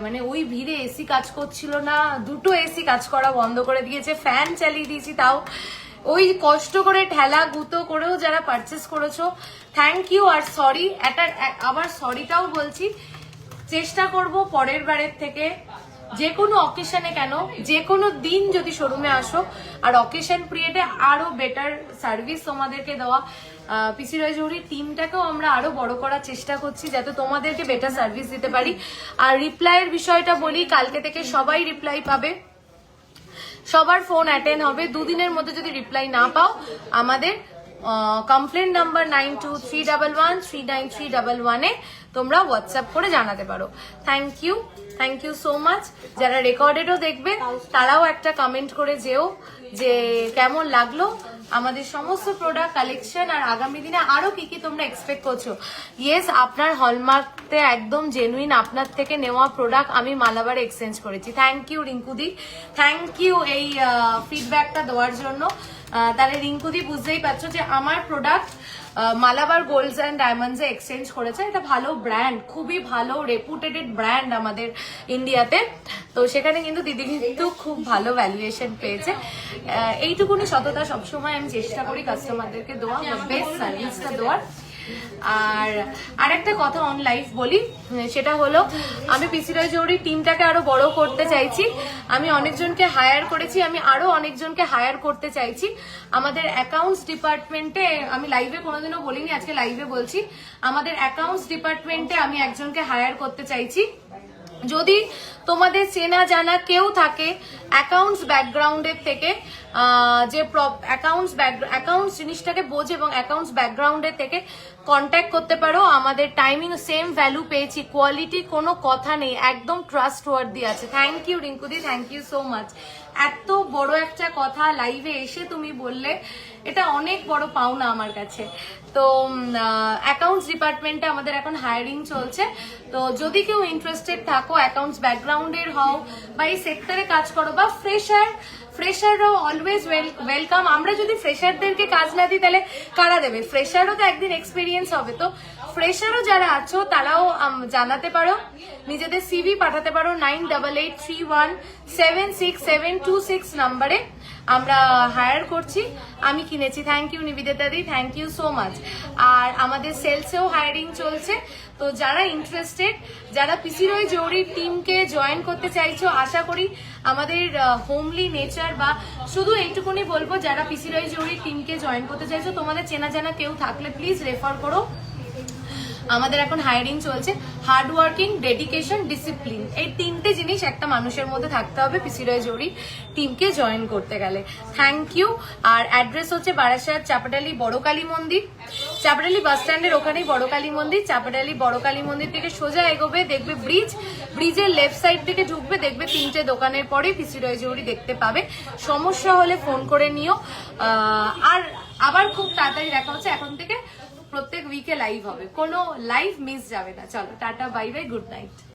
মানে ওই ভিড়ে এসি কাজ করছিল না, দুটো এসি কাজ করা বন্ধ করে দিয়েছে, ফ্যান চালিয়ে দিয়েছি, তাও ওই কষ্ট করে ঠেলা গুতো করেও যারা পারচেস করেছো, থ্যাংক ইউ। আর সরি, আবার সরিটাও বলছি, চেষ্টা করব পরের বারের থেকে যে কোনো অকেশনে, কেন যে কোনো দিন যদি শোরুমে আসো আর অকেশন পিরিয়ডে আরো বেটার সার্ভিস তোমাদেরকে দেওয়া। পিসি রয় জহুরির টিমটাকেও আমরা আরো বড় করার চেষ্টা করছি যাতে তোমাদেরকে বেটার সার্ভিস দিতে পারি। আর রিপ্লাইয়ের বিষয়টা বলি, কালকে থেকে সবাই রিপ্লাই পাবে, সবার ফোন অ্যাটেন্ড হবে। দুদিনের মধ্যে যদি রিপ্লাই না পাও, আমাদের কমপ্লেন নাম্বার 9231139311 তোমরা হোয়াটসঅ্যাপ করে জানাতে পারো। Thank you so much. যারা রেকর্ডেডও দেখবে তারাও একটা কমেন্ট করে যেও যে কেমন লাগলো। আমাদের সমস্ত প্রোডাক্ট কালেকশন আর আগামী দিনে আরো কি কি তোমরা এক্সপেক্ট করছো। ইয়েস, আপনার হলমার্কতে একদম জেনুইন আপনার থেকে নেওয়া প্রোডাক্ট আমি মালাবারে এক্সচেঞ্জ করেছি। থ্যাংক ইউ রিঙ্কুদি, থ্যাংক ইউ এই ফিডব্যাকটা দেওয়ার জন্য। তাহলে রিঙ্কুদি বুঝতেই পারছো যে আমার প্রোডাক্ট মালাবার গোল্ডস অ্যান্ড ডায়মন্ডসে এক্সচেঞ্জ করেছে। এটা ভালো ব্র্যান্ড, খুবই ভালো রেপুটেড ব্র্যান্ড আমাদের ইন্ডিয়াতে। তো সেখানে কিন্তু দিদি কিন্তু খুব ভালো ভ্যালুয়েশন পেয়েছে। এইটুকুনি সততা সবসময় আমি চেষ্টা করি কাস্টমারদেরকে দেওয়া, বেস্ট সার্ভিসটা দেওয়ার। আর আরেকটা কথা অন লাইফ বলি, সেটা হলো আমি পিসি রয় জৌড়ির টিমটাকে আরো বড় করতে চাইছি। আমি অনেকজনকে হায়ার করেছি, আমি আরো অনেকজনকে হায়ার করতে চাইছি। আমাদের অ্যাকাউন্টস ডিপার্টমেন্টে, আমি লাইভে কোনোদিনও বলিনি, আজকে লাইভে বলছি, আমাদের অ্যাকাউন্টস ডিপার্টমেন্টে আমি একজনকে হায়ার করতে চাইছি। যদি তোমাদের চেনা জানা কেউ থাকে অ্যাকাউন্টস ব্যাকগ্রাউন্ডের থেকে, যে অ্যাকাউন্টস জিনিসটাকে বোঝে এবং অ্যাকাউন্টস ব্যাকগ্রাউন্ডের থেকে কন্ট্যাক্ট করতে পারো। আমাদের টাইমিং সেম ভ্যালু পেয়েছি, কোয়ালিটি কোনো কথা নেই, একদম ট্রাস্ট ওয়ার্দি আছে। থ্যাংক ইউ রিঙ্কুদি, থ্যাংক ইউ সো মাচ। এত বড় একটা কথা লাইভে এসে তুমি বললে, এটা অনেক বড় পাওনা আমার কাছে। তো অ্যাকাউন্টস ডিপার্টমেন্টে আমাদের এখন হায়ারিং চলছে। তো যদি কেউ ইন্টারেস্টেড থাকো, অ্যাকাউন্টস ব্যাকগ্রাউন্ডের হও বা এই সেক্টরে কাজ করো বা ফ্রেশাররাও অলওয়েজ ওয়েলকাম। আমরা যদি ফ্রেশারদেরকে কাজ না দিই তাহলে কারা দেবে? ফ্রেশারও তো একদিন এক্সপিরিয়েন্স হবে। তো ফ্রেশারও যারা আছো তারাও জানাতে পারো, নিজেদের সিভি পাঠাতে পারো 9883176726 নাম্বারে। আমরা হায়ার করছি, আমি কিনেছি। Thank you Nivedita di, thank you so much. আর আমাদের সেলসেও হায়ারিং চলছে। তো যারা ইন্টারেস্টেড, যারা পিসি রয় জৌড়ির টিমকে জয়েন করতে চাইছো, আশা করি আমাদের হোমলি নেচার বা শুধু এইটুকুনি বলবো, যারা পিসি রয় জৌড়ির টিমকে জয়েন করতে চাইছো, তোমাদের চেনা জানা কেউ থাকলে প্লিজ রেফার করো। আমাদের এখন হায়ারিং চলছে। হার্ড ওয়ার্কিং, ডেডিকেশন, ডিসিপ্লিন, এই তিনটে জিনিস একটা মানুষের মধ্যে থাকতে হবে পিসি রয় জৌড়ি টিমকে জয়েন করতে গেলে। Thank you. আর অ্যাড্রেস হচ্ছে বারাসাত চাপাডালি বড় কালী মন্দির, চাপাডালি বাস স্ট্যান্ডের ওখানেই বড় কালী মন্দির। চাপাডালি বড় কালী মন্দির থেকে সোজা এগোবে, দেখবে ব্রিজের লেফট সাইড থেকে ঢুকবে, দেখবে তিনটে দোকানের পরে পিসি রয় জৌড়ি দেখতে পাবে। সমস্যা হলে ফোন করে নিও। আর আবার খুব তাড়াতাড়ি দেখা হচ্ছে। এখন থেকে প্রত্যেক উইকে লাইভ হবে, কোনো লাইভ মিস যাবে না। চলো tata, bye bye, good night.